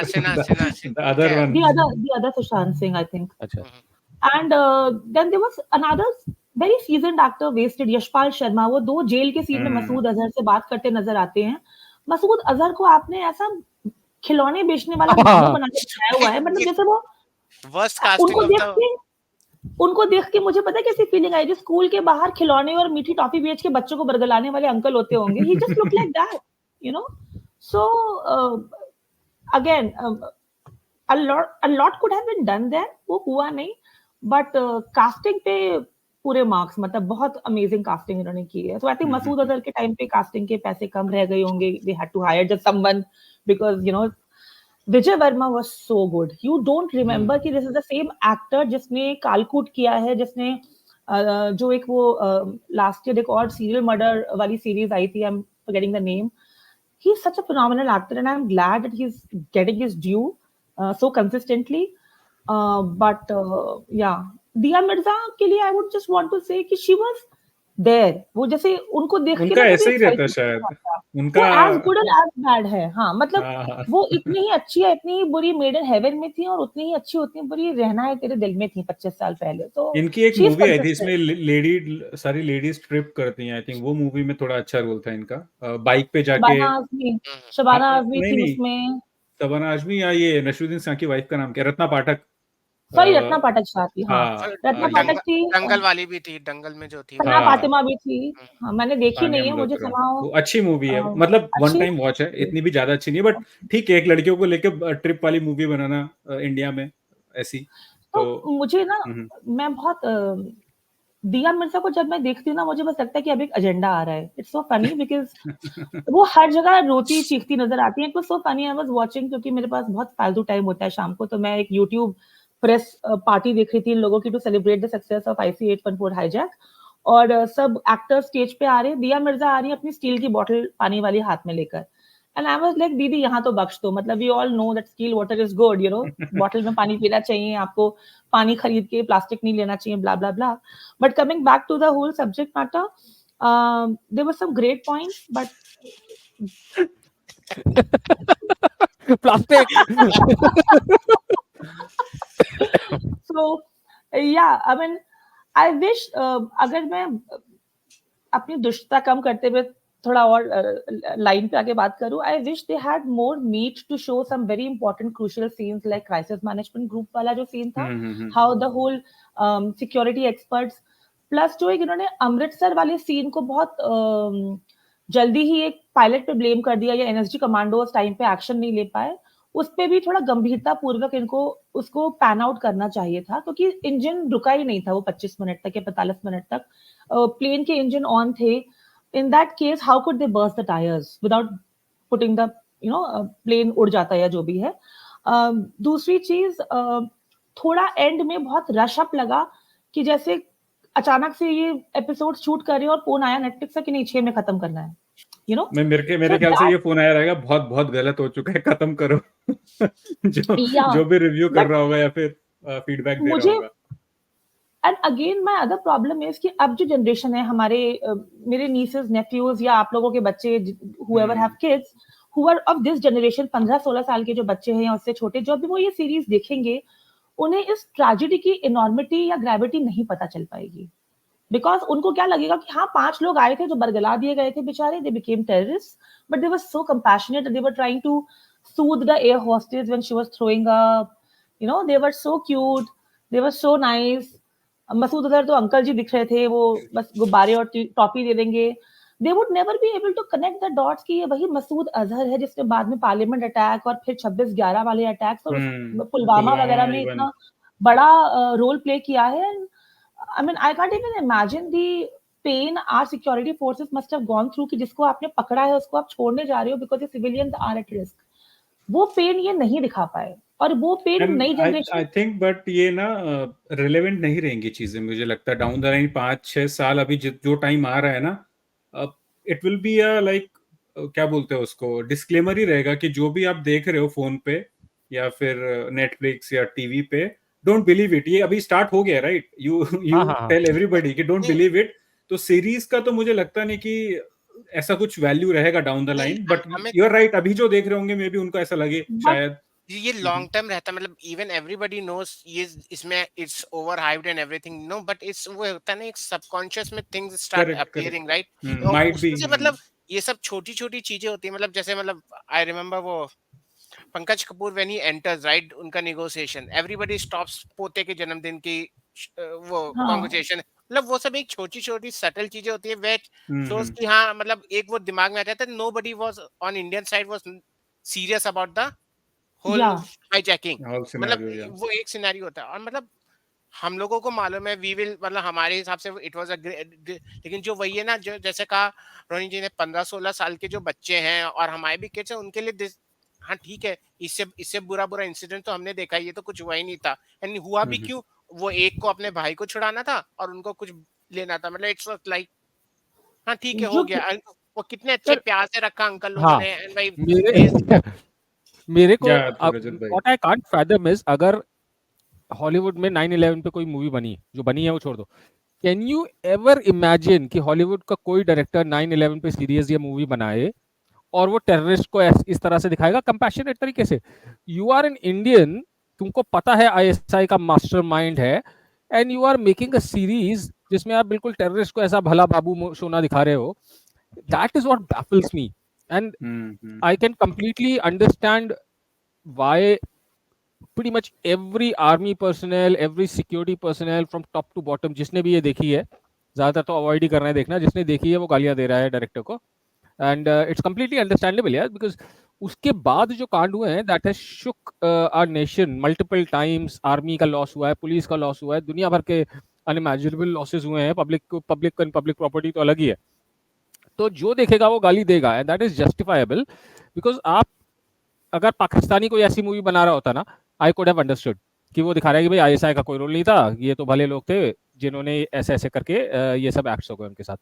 The other one. The other Sushant Singh, I think. अच्छा. And then there was another very seasoned actor wasted, Yashpal Sharma. वो 2 jail के सीन में मसूद अजहर से बात करते नजर आते हैं. मसूद अजहर को आपने ऐसा खिलौने बेचने वाला बना के दिखाया हुआ है. मतलब जैसे वो worst casting उनको देख के मुझे पता है कैसी फीलिंग आई. जो स्कूल के बाहर खिलौने और मीठी टॉफी बेच के बच्चों को बरगलाने वाले अंकल होते होंगे. He just looked like that, you know. So again, a lot could have been done there. वो हुआ नहीं, but casting पे पूरे मार्क्स, मतलब बहुत अमेजिंग कास्टिंग इन्होंने की है. So I think Masood Azhar के टाइम पे कास्टिंग के पैसे कम रह गए होंगे. They had to hire just someone because you know Vijay Verma was so good. You don't remember कि this is the same actor जिसने कालकूट किया है, जिसने जो एक वो लास्ट ईयर एक और सीरियल मर्डर वाली सीरीज आई थी, I'm forgetting the name. He's such a phenomenal actor, and I'm glad that he's getting his due so consistently. But yeah, Diya Mirza के लिए I would just want to say कि she was there. वो जैसे उनको देख के उनका ऐसे ही रहता शायद. उनका as good and as bad है. हाँ, मतलब वो इतनी ही अच्छी है, इतनी ही बुरी मेड इन हेवन में थी, और उतनी ही अच्छी उतनी बुरी रहना है तेरे दिल में थी 25 साल पहले. तो इनकी एक मूवी आई थी, इसमें सारी लेडीज ट्रिप करती हैं. आई थिंक वो मूवी में थोड़ा अच्छा रोल था इनका. बाइक पे जाके शबाना आजमी थी उसमें. शबाना आजमी या ये नसरुद्दीन शाह की वाइफ का नाम क्या, रत्ना पाठक. सॉरी रत्ना पाठक शाह थी, हाँ हाँ रत्ना ये पाठक थी, दंगल वाली भी थी, दंगल में जो थी सना हाँ फातिमा भी थी, हाँ मैंने देखी तान्या नहीं है, मुझे मल्होत्रा, समाओ वो अच्छी मूवी है, मतलब वन अच्छी टाइम वॉच है, इतनी भी ज्यादा अच्छी नहीं, बट ठीक है, एक लड़कियों को लेके ट्रिप वाली मूवी बनाना इंडिया में ऐसी, तो तो मुझे ना हम्म, मैं बहुत दिया मिर्जा को जब मैं देखती हूँ ना मुझे बस लगता है कि अब एक एजेंडा आ रहा है, इट्स सो फनी बिकॉज वो हर जगह रोती चीखती नजर आती है, it was so funny, I was watching, क्योंकि मेरे पास बहुत फालतू टाइम होता है शाम को, तो मैं एक यूट्यूब प्रेस पार्टी देख रही थी इन लोगों की to celebrate the success of IC 814 hijack, और सब एक्टर्स स्टेज पे आ रहे हैं, दिया मिर्जा आ रही है अपनी स्टील की बॉटल पानी वाली हाथ में लेकर, एंड आई वाज लाइक दीदी यहाँ तो बख्श दो, मतलब we all know that steel water is good, you know bottle में पानी पीना चाहिए आपको, पानी खरीद के प्लास्टिक नहीं लेना चाहिए, ब्ला blah blah, but coming back to the whole subject matter, there were some great points, but plastic so yeah, I mean, I wish अगर मैं अपनी दुष्टता कम करते हुए थोड़ा और लाइन पे आगे बात करूं, I wish they had more meat to show some very important crucial scenes like crisis management group वाला जो सीन था, how the whole security experts, plus जो एक इन्होंने अमृतसर वाले सीन को बहुत जल्दी ही एक पायलट पे ब्लेम कर दिया, या एनएसजी कमांडो उस टाइम पे एक्शन नहीं ले पाए, उस पे भी थोड़ा गंभीरता पूर्वक इनको उसको पैन आउट करना चाहिए था, क्योंकि इंजन रुका ही नहीं था वो 25 मिनट तक या 45 मिनट तक, प्लेन के इंजन ऑन थे, in that case how could they burst the tires without putting the plane उड़ जाता या जो भी है। दूसरी चीज थोड़ा एंड में बहुत रश अप लगा कि जैसे अचानक से ये एपिसोड शूट कर रहे हैं और फोन आया नेटफ्लिक्स से कि नहीं 6 में खत्म करना है, मेरे ख्याल से ये फोन आया रहेगा, बहुत बहुत गलत हो चुका है, खत्म करो जो भी रिव्यू कर रहा होगा या फिर फीडबैक दे रहा होगा। And again my other problem is कि अब जो जनरेशन है हमारे मेरे नीसेस नेफ्यूज या आप लोगों के बच्चे whoever have kids who are of this generation, 15-16 साल के जो बच्चे हैं या उससे छोटे, जो भी वो ये सीरीज देखेंगे उन्हें इस ट्रेजेडी की इनॉर्मिटी या ग्रेविटी नहीं पता चल पाएगी, बिकॉज उनको क्या लगेगा कि हाँ 5 लोग आए थे जो बरगला दिए गए थे बेचारे, they became terrorist, but they were so compassionate, they were trying to soothe the air hostess when she was throwing up, they were so cute, they were so nice। Masood Azhar तो अंकल जी दिख रहे थे, वो बस गुब्बारे और टॉफी दे देंगे, they would never be able to connect the dots कि ये वही मसूद अजहर है जिसने बाद में पार्लियामेंट अटैक और फिर 26/11 वाले अटैक्स और पुलवामा वगैरह में इतना बड़ा रोल प्ले किया है। I mean, I can't even imagine the pain our security forces must have gone through कि जिसको आपने पकड़ा है उसको आप छोड़ने जा रहे हो because the civilians are at risk। वो पेन ये नहीं दिखा पाए, और वो पेन नई जनरेशन आई थिंक, बट ये ना रिलेवेंट नहीं रहेंगी चीजें, मुझे लगता है डाउन द लाइन 5-6 साल अभी जो टाइम आ रहा है ना, इट विल बी लाइक क्या बोलते हैं उसको, डिस्क्लेमर ही रहेगा कि जो भी आप देख रहे हो फोन पे या फिर नेटफ्लिक्स या टीवी पे, डोंट बिलीव इट। ये अभी स्टार्ट हो गया, राइट? यू टेल एवरीबॉडी कि डोंट बिलीव इट। तो सीरीज का तो मुझे लगता नहीं कि ऐसा कुछ वैल्यू रहेगा down the line, but you are right, अभी जो देख रहे होंगे मे बी उनको ऐसा लगे शायद ये लॉन्ग टर्म रहता, मतलब इवन एवरीबडी नोस ये इसमें it's overhyped and everything, no, but it's वो होता है ना एक सबकॉन्शियस में things start appearing, right? Might be, मतलब ये सब छोटी छोटी चीजें होती है, मतलब जैसे मतलब आई रिमेम्बर वो Pankaj Kapoor when he enters, right, उनका नेगोशिएशन, एवरीबडी स्टॉप्स पोते के जन्मदिन की वो कॉन्वर्सेशन, मतलब वो सब एक छोटी छोटी सटल चीजें होती है वेट शोज कि हाँ मतलब एक वो दिमाग में आ जाता है, nobody was on Indian side was serious about the whole hijacking, मतलब वो एक सिनेरियो होता है, और मतलब हम लोगों को मालूम है वी विल, मतलब हमारे हिसाब से इट वाज अ, लेकिन जो वही है ना, जो जैसे कहा रोनी जी ने 15-16 साल के जो बच्चे हैं और हमारे भी किड्स हैं, उनके लिए हाँ ठीक है, इससे बुरा इंसिडेंट तो हमने देखा, ये तो कुछ हुआ ही नहीं था, एंड हुआ भी क्यों, वो एक को अपने भाई को छुड़ाना था और उनको कुछ लेना था, मतलब इट्स लाइक हाँ ठीक है हो गया, वो कितने अच्छे प्यार से रखा अंकल लोगों ने, एंड भाई मेरे को what I can't fathom is, अगर हॉलीवुड में 9/11 पे कोई मूवी बनी, जो बनी है वो छोड़ दो, कैन यू एवर इमेजिन कि हॉलीवुड का कोई डायरेक्टर 9/11 पे सीरीज या मूवी बनाए और वो टेररिस्ट को इस तरह से दिखाएगा कंपैशनेट तरीके से? यू आर एन इंडियन, तुमको पता है ISI का मास्टरमाइंड है, and you are making a series जिसमें आप बिल्कुल टेररिस्ट को ऐसा भला बाबू सोना दिखा रहे हो। That is what baffles me, and I can completely understand why pretty much every army personnel, every security personnel from top to bottom, जिसने भी ये देखी है, ज्यादातर तो अवॉइड ही करना है देखना, जिसने देखी है वो गालियां दे रहा है डायरेक्टर को. एंड इट्स कंप्लीटली अंडरस्टैंडेबल यार, बिकॉज उसके बाद जो कांड हुए हैं that has shook our nation multiple times. Army का लॉस हुआ है, पुलिस का लॉस हुआ है, दुनिया भर के अनइमेजिनेबल लॉसेस हुए हैं. पब्लिक प्रॉपर्टी तो अलग ही है. तो जो देखेगा वो गाली देगा, and that is justifiable. Because आप अगर पाकिस्तानी कोई ऐसी मूवी बना रहा होता ना, आई कुड हैव अंडरस्टूड कि वो दिखा रहा है कि भाई आईएसआई का कोई रोल नहीं था, ये तो भले लोग थे जिन्होंने ऐसे ऐसे करके ये सब एक्ट्स हो गए उनके साथ.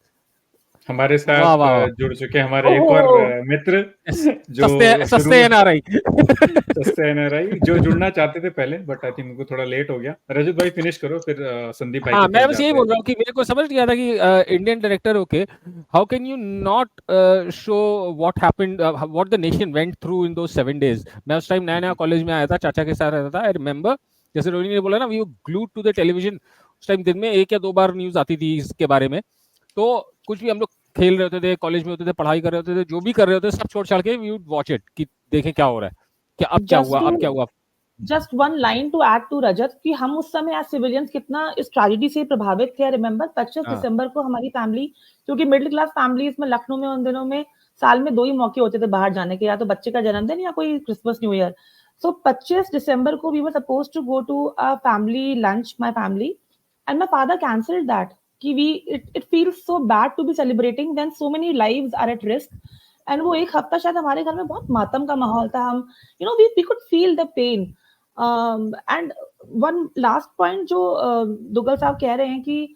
हमारे वाह साथ वाह वाह. जुड़ चुके हमारे एक और मित्र जो सस्ते शुरू एनआरआई. सस्ते एनआरआई जो जुड़ना चाहते थे पहले, बट आई थिंक उनको थोड़ा लेट हो गया. रजत भाई फिनिश करो, फिर संदीप भाई हाँ, के मैं पास बस यही जाते बोल हैं. रहा हूँ कि मेरे को समझ नहीं आता कि इंडियन डायरेक्टर होके how can you not show what happened, what the nation went through in those 7 days. मैं उस टाइम नया नया कॉलेज में आया था, चाचा के साथ रहता था. आई रिमेंबर जैसे रोहिणी ने बोला ना, we were glued to the television. उस टाइम दिन में 1 या 2 बार न्यूज आती थी इसके बारे में. तो कुछ भी हम लोग खेल रहे होते थे, कॉलेज में होते थे, पढ़ाई कर रहे होते थे, जो भी कर रहे होते थे सब छोड़ छाड़ के वी वुड वॉच इट कि देखें क्या हो रहा है, कि अब क्या Just हुआ, अब to क्या हुआ. just one line to add to रजत कि हम उस समय एज सिविलियंस कितना इस ट्रेजेडी से प्रभावित थे. रिमेंबर 25 हाँ. दिसंबर को हमारी फैमिली, क्योंकि मिडिल क्लास फैमिलीज में लखनऊ में उन दिनों में साल में 2 ही मौके होते थे बाहर जाने के, या तो बच्चे का जन्मदिन या कोई क्रिसमस न्यू ईयर. सो 25 दिसंबर को we were supposed to go to a family lunch, my family, and my father cancelled that कि we it feels so bad to be celebrating when so many lives are at risk. And वो एक हफ्ता शायद हमारे घर में बहुत मातम का माहौल था. हम we could feel the pain. And one last point जो दुग्गल साहब कह रहे हैं कि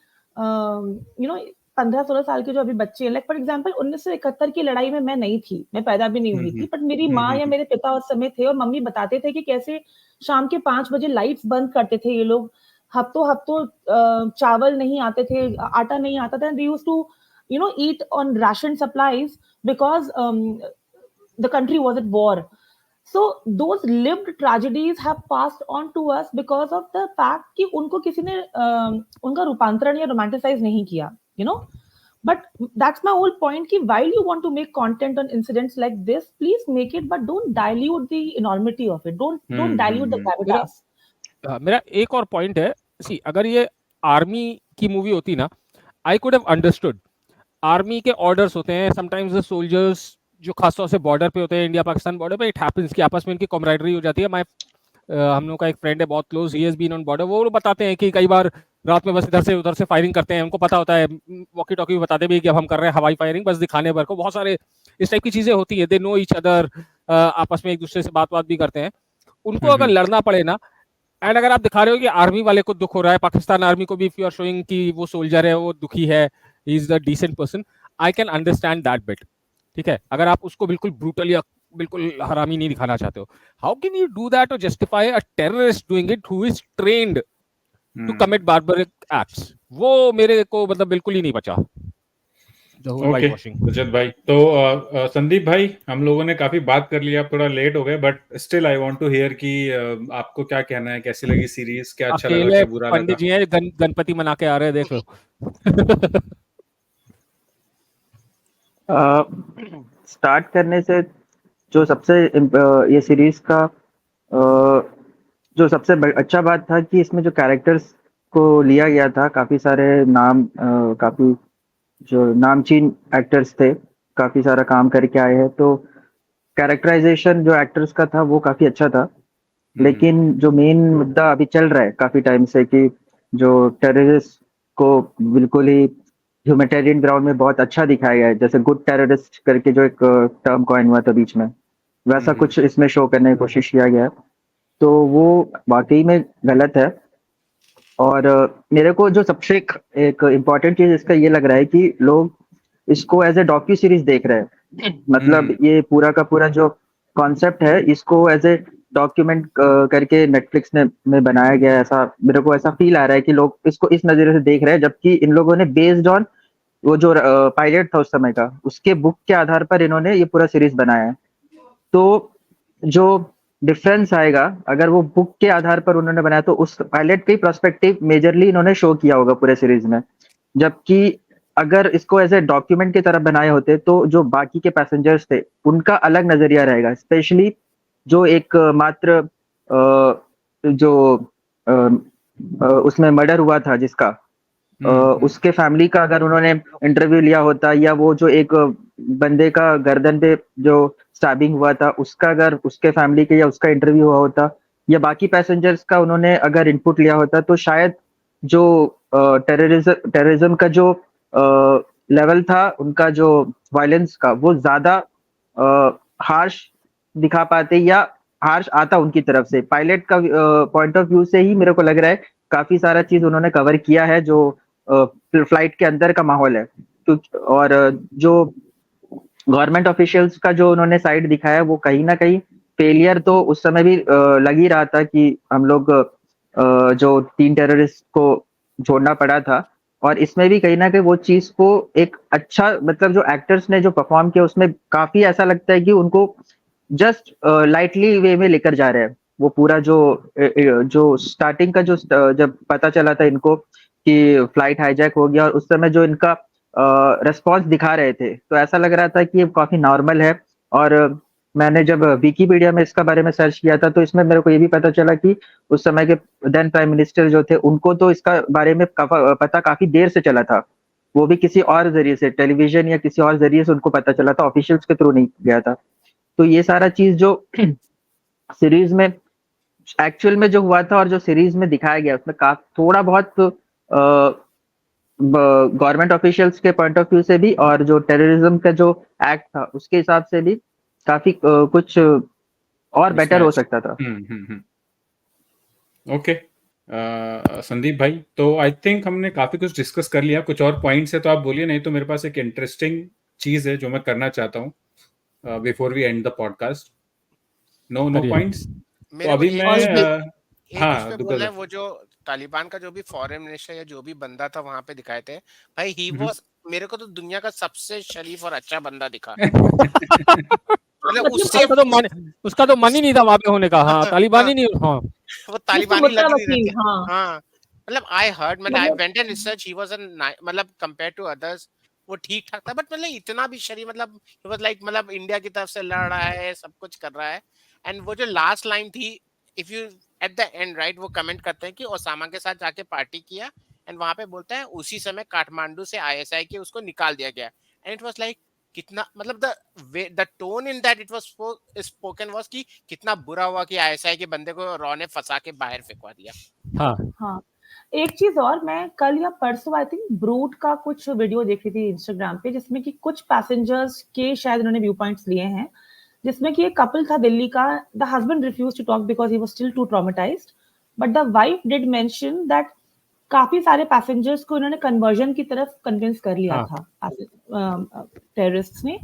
15-16 साल के जो अभी बच्चे हैं, लाइक फॉर एग्जांपल 1971 की लड़ाई में मैं नहीं थी, मैं पैदा भी नहीं हुई थी, बट मेरी माँ या मेरे पिता उस समय थे और मम्मी बताते थे कि कैसे शाम के 5 बजे लाइट्स बंद करते थे ये लोग. हफ्तों चावल नहीं आते थे, आटा नहीं आता था. They used to eat on ration supplies because the country was at war. So those lived tragedies have passed on to us because of the fact कि उनको किसी ने उनका रूपांतरण या romanticize नहीं किया, But that's my whole point कि while you want to make content on incidents like this, please make it, but don't dilute the enormity of it. Don't dilute the gravitas. मेरा एक और पॉइंट है. सी, अगर ये army की movie होती ना, I could have understood. Army के ऑर्डर्स होते हैं, समटाइम्स द सोल्जर्स जो खासतौर से बॉर्डर पे होते हैं, इंडिया पाकिस्तान बॉर्डर पे, इट हैपेंस कि आपस में इनकी कॉमरेडरी हो जाती है. हम लोग का एक फ्रेंड है बहुत close, he has been on border. वो बताते हैं कि कई बार रात में बस इधर से उधर से फायरिंग करते हैं. उनको पता होता है, वॉकी टॉकी भी बताते भी कि अब हम कर रहे हैं हवाई फायरिंग, बस दिखाने भर को. बहुत सारे इस टाइप की चीजें होती है. दे नो ईच अदर, आपस में एक दूसरे से बात भी करते हैं. उनको अगर लड़ना पड़े ना, एंड अगर आप दिखा रहे हो कि आर्मी वाले को दुख हो रहा है, पाकिस्तान आर्मी को भी, इफ यू आर शोइंग कि वो सोल्जर है, वो दुखी है, he is the decent person, I can understand that bit. ठीक है, अगर आप उसको बिल्कुल ब्रूटल या बिल्कुल हरामी नहीं दिखाना चाहते हो, how can you do that और justify a terrorist doing it who is trained to commit barbaric acts? वो मेरे को मतलब बिल्कुल ही नहीं बचा. ओके रजत भाई. तो संदीप भाई, हम लोगों ने काफी बात कर लिया, आप थोड़ा लेट हो गए, but still I want to hear कि आपको क्या कहना है, कैसी लगी सीरीज, क्या अच्छा लगा, क्या बुरा लगा? पंडित जी हैं, गणपति मना के आ रहे हैं, देख लो. स्टार्ट करने से जो सबसे ये सीरीज का जो सबसे अच्छा बात था कि इसमें जो कैरेक्टर्स को लिया गया था, काफी सारे नाम, काफी जो नामचीन एक्टर्स थे, काफी सारा काम करके आए हैं. तो कैरेक्टराइजेशन जो एक्टर्स का था वो काफी अच्छा था. लेकिन जो मेन मुद्दा अभी चल रहा है काफी टाइम से कि जो टेररिस्ट को बिल्कुल ही ह्यूमैनिटेरियन ग्राउंड में बहुत अच्छा दिखाया गया है, जैसे गुड टेररिस्ट करके जो एक टर्म कॉइन हुआ था बीच में, वैसा कुछ इसमें शो करने की कोशिश किया गया है. तो वो वाकई में गलत है. और मेरे को जो सबसे एक इम्पॉर्टेंट चीज इसका ये लग रहा है कि लोग इसको एज ए डॉक्यू सीरीज देख रहे हैं. मतलब ये पूरा का पूरा जो कॉन्सेप्ट है, इसको एज ए डॉक्यूमेंट करके नेटफ्लिक्स में बनाया गया है. ऐसा मेरे को ऐसा फील आ रहा है कि लोग इसको इस नजरिए से देख रहे हैं, जबकि इन लोगों ने बेस्ड ऑन वो जो पायलट था उस समय का, उसके बुक के आधार पर इन्होंने ये पूरा सीरीज बनाया है. तो जो डिफरेंस आएगा, अगर वो बुक के आधार पर उन्होंने बनाया तो उस पायलट के पर्सपेक्टिव मेजरली इन्होंने शो किया होगा पूरे सीरीज में. जबकि अगर इसको एज ए डॉक्यूमेंट की तरह बनाए होते तो जो बाकी के पैसेंजर्स थे उनका अलग नजरिया रहेगा. स्पेशली जो एक मात्र जो उसमें मर्डर हुआ था जिसका उसके फैमिली का अगर उन्होंने इंटरव्यू लिया होता, या वो जो एक बंदे का गर्दन पे जो स्टैबिंग हुआ था उसका अगर उसके फैमिली के या उसका इंटरव्यू हुआ होता, या बाकी पैसेंजर्स का उन्होंने अगर इनपुट लिया होता, तो शायद जो टेररिज्म का जो लेवल था उनका, जो वायलेंस का, वो ज्यादा हार्श दिखा पाते, या हार्श आता उनकी तरफ से। पायलट का पॉइंट ऑफ व्यू से ही मेरे को लग रहा है काफी सारा चीज उन्होंने कवर किया है, जो फ्लाइट के अंदर का माहौल है। और जो गवर्नमेंट ऑफिशियल्स का जो उन्होंने साइड दिखाया, वो कहीं ना कहीं फेलियर तो उस समय भी लग ही रहा था कि हम लोग जो 3 टेररिस्ट को छोड़ना पड़ा था। और इसमें भी कहीं ना कहीं वो चीज को एक अच्छा, मतलब जो एक्टर्स ने जो परफॉर्म किया उसमें काफी ऐसा लगता है कि उनको जस्ट लाइटली वे में लेकर जा रहे हैं। वो पूरा जो स्टार्टिंग का जो जब पता चला था इनको कि फ्लाइट हाईजैक हो गया, और उस समय जो इनका रेस्पॉन्स दिखा रहे थे, तो ऐसा लग रहा था कि ये काफी नॉर्मल है। और मैंने जब विकीपीडिया में इसका बारे में सर्च किया था, तो इसमें मेरे को ये भी पता चला कि उस समय के देन प्राइम मिनिस्टर जो थे, उनको तो इसका बारे में पता काफी देर से चला था। वो भी किसी और जरिए से, टेलीविजन या किसी और जरिए से उनको पता चला था, ऑफिशियल्स के थ्रू नहीं गया था। तो ये सारा चीज जो सीरीज में एक्चुअल में जो हुआ था और जो सीरीज में दिखाया गया, उसमें थोड़ा बहुत गवर्नमेंट ऑफिशियल्स के पॉइंट ऑफ व्यू से भी, और जो टेररिज्म का जो एक्ट था उसके हिसाब से भी काफी कुछ और बेटर हो सकता था। ओके संदीप भाई, तो आई थिंक हमने काफी कुछ डिस्कस कर लिया। कुछ और पॉइंट्स है तो आप बोलिए, नहीं तो मेरे पास एक इंटरेस्टिंग चीज है जो मैं करना चाहता हूँ before we end the podcast. No points. तो अभी मैं हाँ बोला है, वो जो तालिबान का जो भी फॉरेन मिनिस्टर या जो भी बंदा था वहां पे दिखाए थे भाई, ही वाज, मेरे को तो दुनिया का सबसे शरीफ और अच्छा बंदा दिखा। मतलब उसका तो मन ही नहीं था वहां पे होने का। हाँ, तालिबान ही नहीं। हाँ, वो तालिबानी लग नहीं रहे थे। हाँ, हाँ, मतलब आई हर्ड, मतलब I went and research, he was मतलब कंपेयर टू अदर्स वो ठीक ठाक था, बट मतलब इतना भी शरीफ, मतलब ही वाज लाइक, मतलब इंडिया की तरफ से लड़ रहा है, सब कुछ कर रहा है। एंड वो जो लास्ट लाइन थी, if you at the end right, वो कमेंट करते हैं कि ओसामा के साथ जाके पार्टी किया, एंड वहां पे बोलता है उसी समय काठमांडू से आईएसआई के उसको निकाल दिया गया। एंड इट वाज लाइक कितना, मतलब the tone in that it was spoken was कि कितना बुरा हुआ कि आईएसआई के बंदे को रॉ ने फंसा के बाहर फेंकवा दिया। हाँ, एक चीज और, मैं कल या परसों आई थिंक ब्रूट का कुछ वीडियो देख रही थी इंस्टाग्राम पे, जिसमें कि कुछ पैसेंजर्स के शायद उन्होंने व्यू पॉइंट्स लिए हैं, जिसमें कि एक कपल था दिल्ली का। The husband refuse to talk because he was still too traumatised, but the wife did mention that काफी सारे पैसेंजर्स को उन्होंने कन्वर्जन की तरफ कन्विंस कर लिया था टेररिस्ट्स ने,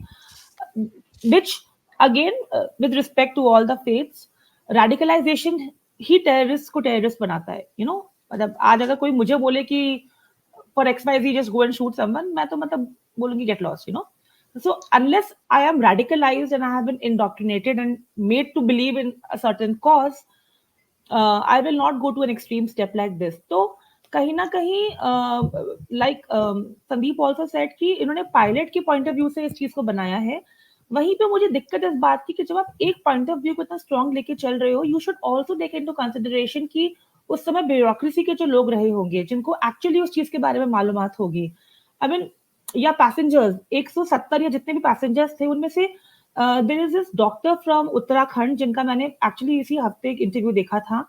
which again with respect to all the faiths, radicalization he terrorist को टेररिस्ट बनाता है, you know। मतलब आज अगर कोई मुझे बोले कि for XYZ just go and shoot someone, मैं तो मतलब बोलूंगी get lost, you know। So unless I am radicalized and I have been indoctrinated and made to believe in a certain cause, I will not go to an extreme step like this. तो कहीं ना कहीं like Sandeep also said कि इन्होंने pilot के point of view से इस चीज को बनाया है। वहीं पे मुझे दिक्कत इस बात की कि जब आप एक पॉइंट ऑफ व्यू को इतना स्ट्रॉन्ग लेके चल रहे हो, you should also take into consideration कि उस समय ब्यूरोक्रेसी के जो लोग रहे होंगे, जिनको एक्चुअली उस चीज के बारे में मालूमात होगी, आई मीन, या पैसेंजर्स 170 या जितने भी पैसेंजर्स थे, उनमें से there is this doctor from Uttarakhand जिनका मैंने एक्चुअली इसी हफ्ते एक इंटरव्यू देखा था,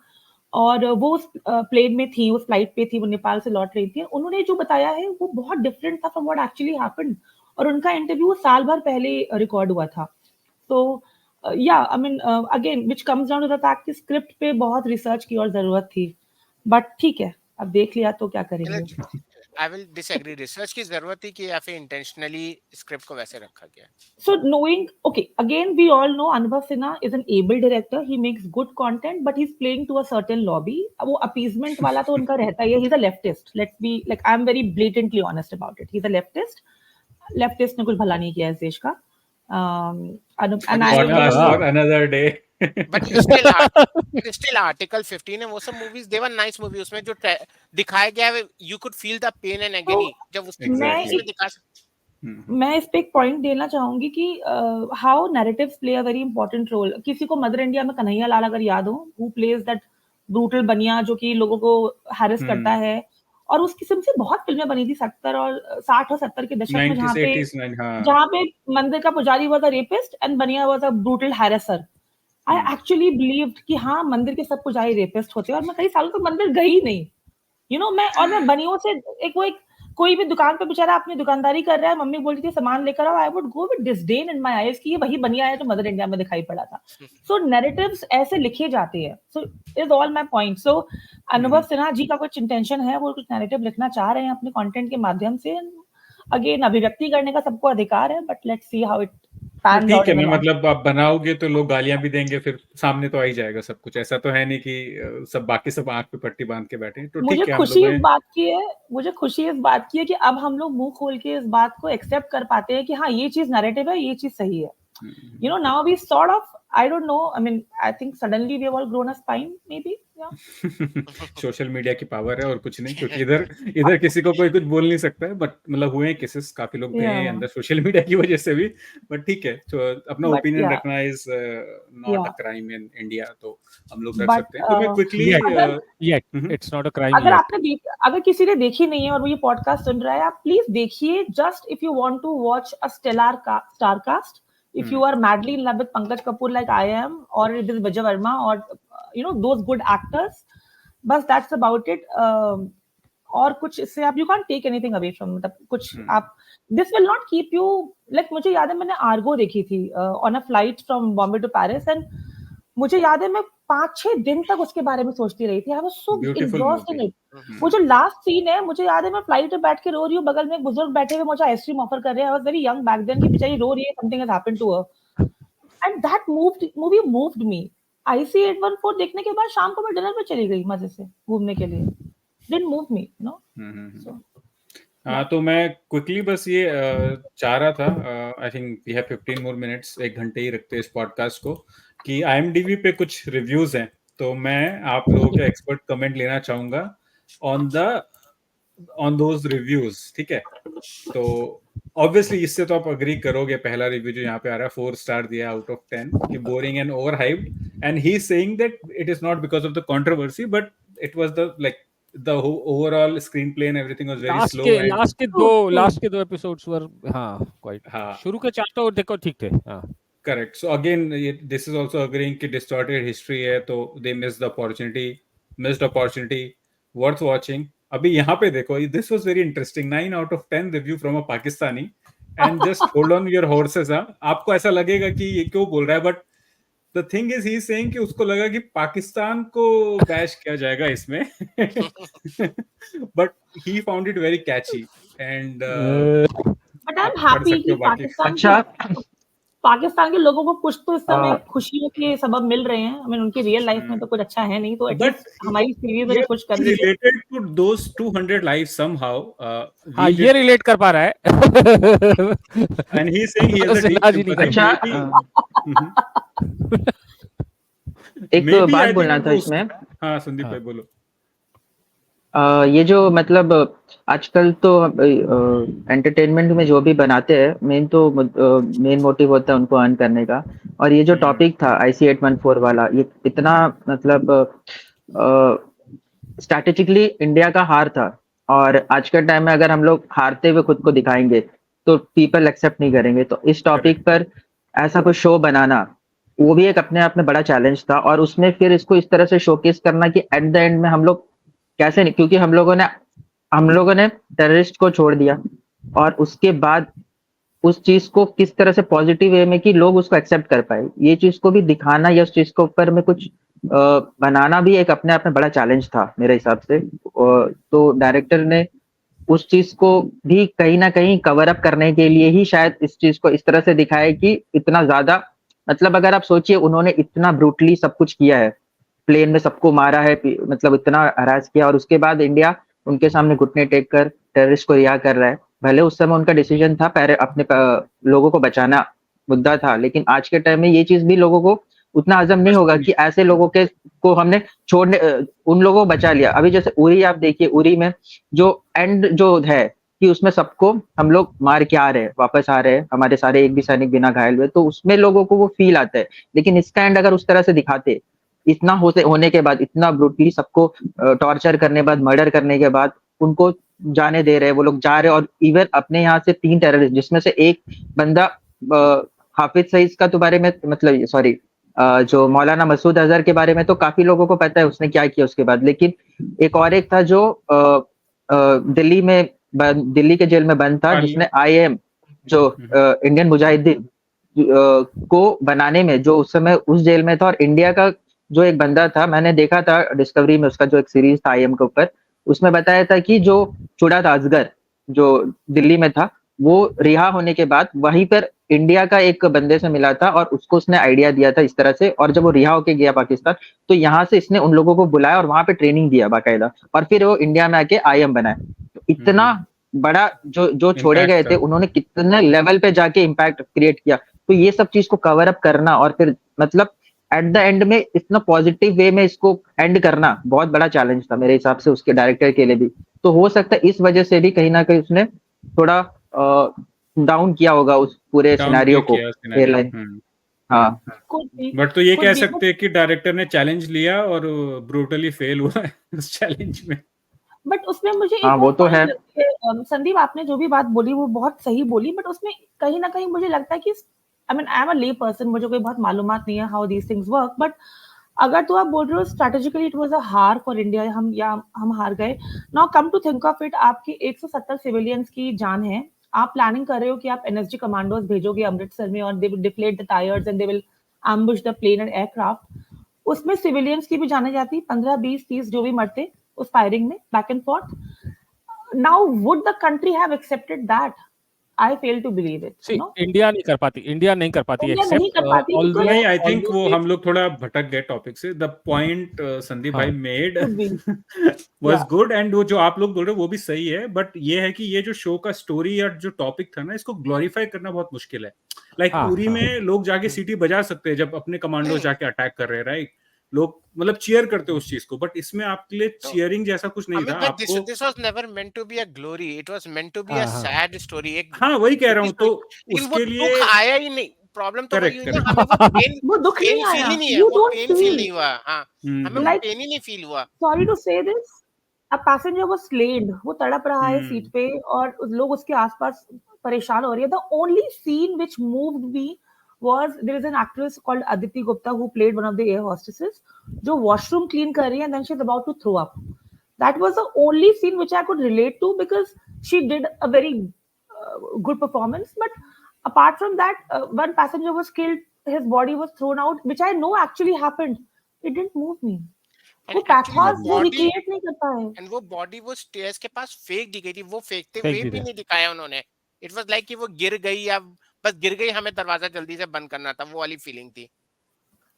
और वो उस प्लेन में थी, उस फ्लाइट पे थी, वो नेपाल से लौट रही थी। उन्होंने जो बताया है वो बहुत डिफरेंट था फ्रॉम व्हाट एक्चुअली हैपेंड, और उनका इंटरव्यू साल भर पहले रिकॉर्ड हुआ था। तो या I mean again which comes down to the fact कि स्क्रिप्ट पे बहुत रिसर्च की और जरूरत थी, बट ठीक है, अब देख लिया तो क्या करेंगे। आई विल डिसएग्री, रिसर्च की जरूरत थी कि या फिर इंटेंशनली स्क्रिप्ट को वैसे रखा गया। So knowing, okay, again we all know Anubhav Sinha is an able director, he makes good content, but he's playing to a certain lobby. वो appeasement वाला तो उनका रहता ही है, he's a leftist, let's be like, I'm very blatantly honest about it, he's a leftist ने कुछ भला नहीं किया इस देश का। and podcast for another day. But still Article 15 है, वो सब movies, they were nice movie, उसमें जो दिखाया गया है, you could feel the pain and agony जब उसमें दिखा। मैं इस पे एक पॉइंट देना चाहूंगी कि how narratives play a very important role. किसी को मदर इंडिया में कन्हैया लाल अगर याद हो, हु प्लेज दैट ब्रूटल बनिया जो कि लोगों को हैरेस करता है, और उस किस्म से बहुत फिल्में बनी थी 70 और 60 और 70 के दशक में, 90s 80s में, हाँ जहाँ पे मंदिर का पुजारी was a rapist and bania was a brutal harasser. I actually believed कि हाँ मंदिर के सब पुजारी रेपिस्ट होते हैं, और मैं कई सालों तक मंदिर गई नहीं, मैं बनियों से एक कोई भी दुकान पे बेचारा अपनी दुकानदारी कर रहा है, मम्मी बोलती थी सामान लेकर आओ, I would go with disdain in my eyes कि ये वही बनिया है जो मदर इंडिया में दिखाई पड़ा था। सो नैरेटिव्स ऐसे लिखे जाते हैं। So is all my point. So Anubhav Sinha जी का कुछ इंटेंशन है, वो कुछ नैरेटिव लिखना चाह रहे हैं अपने कंटेंट के माध्यम से। अगेन अभिव्यक्ति करने का सबको अधिकार है, but let's see how it pans out. ठीक है, मैं मतलब आप बनाओगे तो लोग गालियां भी देंगे, फिर सामने तो आ ही जाएगा सब कुछ। ऐसा तो है नहीं कि सब बाकी सब आंख पे पट्टी बांध के बैठे। तो मुझे ठीक है, खुशी इस बात की है कि अब हम लोग मुंह खोल के इस बात को एक्सेप्ट कर पाते हैं कि हाँ ये चीज नैरेटिव है, ये चीज सही है। Now we sort of, I don't know, I mean, I think suddenly we have all grown a spine, maybe, yeah. Social media की पावर है और कुछ नहीं, क्योंकि इधर किसी को कोई कुछ बोल नहीं सकता है। बट मतलब हुए केसेस, काफी लोग गए हैं अंदर सोशल मीडिया की वजह से भी। बट ठीक है, तो अपना ओपिनियन रखना is not a crime in India, तो हम लोग रख सकते हैं। तो मैं quickly, it's not a crime. अगर किसी ने देखी नहीं है और वो ये पॉडकास्ट सुन रहा है, आप प्लीज देखिए, just if you want to watch a star cast, if you are madly in love with Pankaj Kapoor like I am, or with Vijay Verma, or those good actors, बस that's about it. और कुछ इससे आप, you can't take anything away from, मतलब कुछ आप, this will not keep you, like मुझे याद है मैंने आर्गो देखी थी on a flight from Bombay to Paris, and मुझे याद है मैं 5-6 दिन तक उसके बारे में सोचती रही थी। I was so engrossed in it. वो जो लास्ट सीन है, मुझे याद है मैं फ्लाइट पे बैठ के रो रही हूँ, बगल में एक बुजुर्ग बैठे हुए मुझे आइसक्रीम ऑफर कर रहे हैं। I was very young back then कि बेचारी रो रही है, something has happened to her, and that movie moved me. IC 814 देखने के बाद शाम को मैं डिनर पे चली गई मजे से घूमने के लिए। Didn't move me, so हाँ, तो मैं क्विकली बस ये चाह रहा था, I think we have 15 more minutes, 1 घंटे ही रखते हैं इस पॉडकास्ट को, कि IMDb पे कुछ रिव्यूज हैं, तो मैं आप लोगों के एक्सपर्ट कमेंट लेना चाहूंगा ऑन दोज रिव्यूज। ठीक है, तो ऑब्वियसली इससे तो आप अग्री करोगे, पहला रिव्यू जो यहाँ पे आ रहा है 4 स्टार दिया आउट ऑफ 10 कि boring and over hyped, and he is saying that it is not because of the controversy, but it was the like the overall screenplay and everything was very slow. Last के दो episodes were quite, शुरू के 4 तो देखो ठीक थे। Correct. So again, this is also agreeing कि distorted history है, तो they missed opportunity worth watching. अभी यहाँ पे देखो, this was very interesting, 9 out of 10 review from a Pakistani, and just hold on your horses. आपको ऐसा लगेगा कि ये क्यों बोल रहा है, but the thing is he is saying कि उसको लगा कि पाकिस्तान को बैश किया जाएगा इसमें, but he found it very catchy, and but I'm happy कि पाकिस्तान के लोगों को कुछ तो इस समय खुशियों के सबब मिल रहे हैं। I mean, उनकी रियल लाइफ में तो कुछ अच्छा है नहीं, तो एटलीस्ट हमारी सीरीज में कुछ कर रही है। Related to those 200 lives somehow. हाँ, ये रिलेट कर पा रहा है। And he is saying he has a deep sympathy. एक बात बोलना था इसमें। हाँ संदीप भाई बोलो। ये जो मतलब आजकल तो एंटरटेनमेंट में जो भी बनाते हैं, मेन मोटिव होता है उनको अर्न करने का। और ये जो टॉपिक था IC 814 वाला, ये इतना मतलब स्ट्रैटेजिकली इंडिया का हार था, और आज के टाइम में अगर हम लोग हारते हुए खुद को दिखाएंगे तो पीपल एक्सेप्ट नहीं करेंगे। तो इस टॉपिक पर ऐसा कोई शो बनाना, वो भी एक अपने आप में बड़ा चैलेंज था, और उसमें फिर इसको इस तरह से शोकेस करना कि एट द एंड में हम लोग कैसे नहीं, क्योंकि हम लोगों ने टेररिस्ट को छोड़ दिया, और उसके बाद उस चीज को किस तरह से पॉजिटिव वे में कि लोग उसको एक्सेप्ट कर पाए, ये चीज को भी दिखाना या उस चीज के ऊपर में कुछ बनाना भी एक अपने आप में बड़ा चैलेंज था मेरे हिसाब से। तो डायरेक्टर ने उस चीज को भी कहीं ना कहीं कवर अप करने के लिए ही शायद इस चीज को इस तरह से दिखाया कि इतना ज्यादा, मतलब अगर आप सोचिए उन्होंने इतना ब्रूटली सब कुछ किया है, प्लेन में सबको मारा है, मतलब इतना हरास किया, और उसके बाद इंडिया उनके सामने घुटने टेक कर टेररिस्ट को रिहा कर रहा है। भले उस समय उनका डिसीजन था अपने लोगों को बचाना मुद्दा था, लेकिन आज के टाइम में ये चीज भी लोगों को उतना हजम नहीं होगा कि ऐसे लोगों को हमने उन लोगों को बचा लिया। अभी जैसे उरी आप देखिए, उरी में जो एंड जो है कि उसमें सबको हम लोग मार के आ रहे हैं, वापस आ रहे हैं, हमारे सारे एक भी सैनिक बिना घायल हुए, तो उसमें लोगों को वो फील आता है। लेकिन इसका एंड अगर उस तरह से दिखाते, इतना होने के बाद, इतना ब्रूटली सबको टॉर्चर करने के बाद, मर्डर करने के बाद उनको जाने दे रहे हैं, वो लोग जा रहे हैं। और इवन अपने यहाँ से 3 टेररिस्ट, जिसमें से एक बंदा हाफिज सईद का तो बारे में, मतलब सॉरी, जो मौलाना मसूद अजहर के बारे में तो काफी लोगों को पता है उसने क्या किया उसके बाद, लेकिन एक था जो दिल्ली के जेल में बंद था, जिसने IAM जो इंडियन मुजाहिदीन को बनाने में, जो उस समय उस जेल में था। और इंडिया का जो एक बंदा था, मैंने देखा था डिस्कवरी में, उसका जो एक सीरीज था IAM के ऊपर, उसमें बताया था कि जो चुड़ा था असगर, जो दिल्ली में था, वो रिहा होने के बाद वहीं पर इंडिया का एक बंदे से मिला था और उसको उसने आइडिया दिया था इस तरह से। और जब वो रिहा होके गया पाकिस्तान, तो यहाँ से इसने उन लोगों को बुलाया और वहां पे ट्रेनिंग दिया बाकायदा, और फिर वो इंडिया में आके IAM बनाया। तो इतना बड़ा जो छोड़े गए थे, उन्होंने कितने लेवल पे जाके इम्पैक्ट क्रिएट किया। तो ये सब चीज को कवर अप करना और फिर मतलब एट द एंड में इतना पॉजिटिव वे में इसको एंड करना बहुत बड़ा चैलेंज था मेरे हिसाब से उसके डायरेक्टर के लिए भी। तो हो सकता है इस वजह से भी कहीं ना कहीं उसने थोड़ा डाउन किया होगा उस पूरे सिनेरियो को, एयरलाइन। हाँ, बट तो ये कह सकते हैं कि डायरेक्टर ने चैलेंज लिया और ब्रूटली फेल हुआ है उस चैलेंज में। बट उसमें मुझे हाँ, वो तो है। संदीप, आपने जो भी बात बोली वो बहुत सही बोली, बट उसमें कहीं ना कहीं मुझे लगता है कि आई एम अ ले पर्सन, मुझे कोई बहुत मालूमात नहीं है how these things work, but अगर तो आप बोल रहे हो स्ट्रेटेजिकली इट वाज अ हार फॉर इंडिया, हम हार गए। Now come to think of it, आपकी 170 सिविलियंस की जान है, आप प्लानिंग कर रहे हो कि आप NSG कमांडोज भेजोगे अमृतसर में और they will deflate the tyres and they will ambush the plane and aircraft. उसमें सिविलियंस की भी जाने जाती, 15, 20, 30 जो भी मरते उस फायरिंग में back and fourth. Now would the country have accepted that? I fail to believe it. See, India नहीं कर पाती नहीं, आई थिंक वो हम लोग थोड़ा भटक गए टॉपिक से। द पॉइंट संदीप भाई मेड वाज गुड, एंड वो जो आप लोग बोल रहे हो वो भी सही है, बट ये है कि ये जो शो का स्टोरी या जो टॉपिक था ना, इसको ग्लोरीफाई करना बहुत मुश्किल है। लाइक पूरी में लोग जाके सीटी बजा सकते हैं जब अपने कमांडो जाके अटैक कर रहे हैं, राइट? लोग मतलब चीयर करते उस चीज को, बट इसमें आपके लिए चीयरिंग जैसा कुछ नहीं था। आपको this was never meant to be a glory, it was meant to be a sad story. एक हाँ, वही कह रहा हूँ, तो उसके लिए दुख आया ही नहीं। प्रॉब्लम तो वही है, हमें वो पेन वो दुख पेन नहीं फील आया, ही नहीं है, you वो don't पेन फील feel नहीं हुआ। हाँ, हमें वो पेन ही नहीं फील हुआ। Sorry to say this, a passenger was slayed, वो तड़प रहा है सीट पे और लोग उसके आसपास परेशान हो रही है। The only scene which moved me was there is an actress called Aditi Gupta who played one of the air hostesses, जो washroom clean कर रही है and then she's about to throw up. That was the only scene which I could relate to because she did a very good performance. But apart from that, one passenger was killed, his body was thrown out, which I know actually happened. It didn't move me. वो pathos वो recreate नहीं करता है, and वो body वो stairs के पास फेंक दी गई थी, वो फेंकते हुए भी नहीं दिखाया उन्होंने। इट वाज लाइक कि वो गिर गई या बस गिर गई, हमें दरवाजा जल्दी से बंद करना था, वो वाली फीलिंग थी।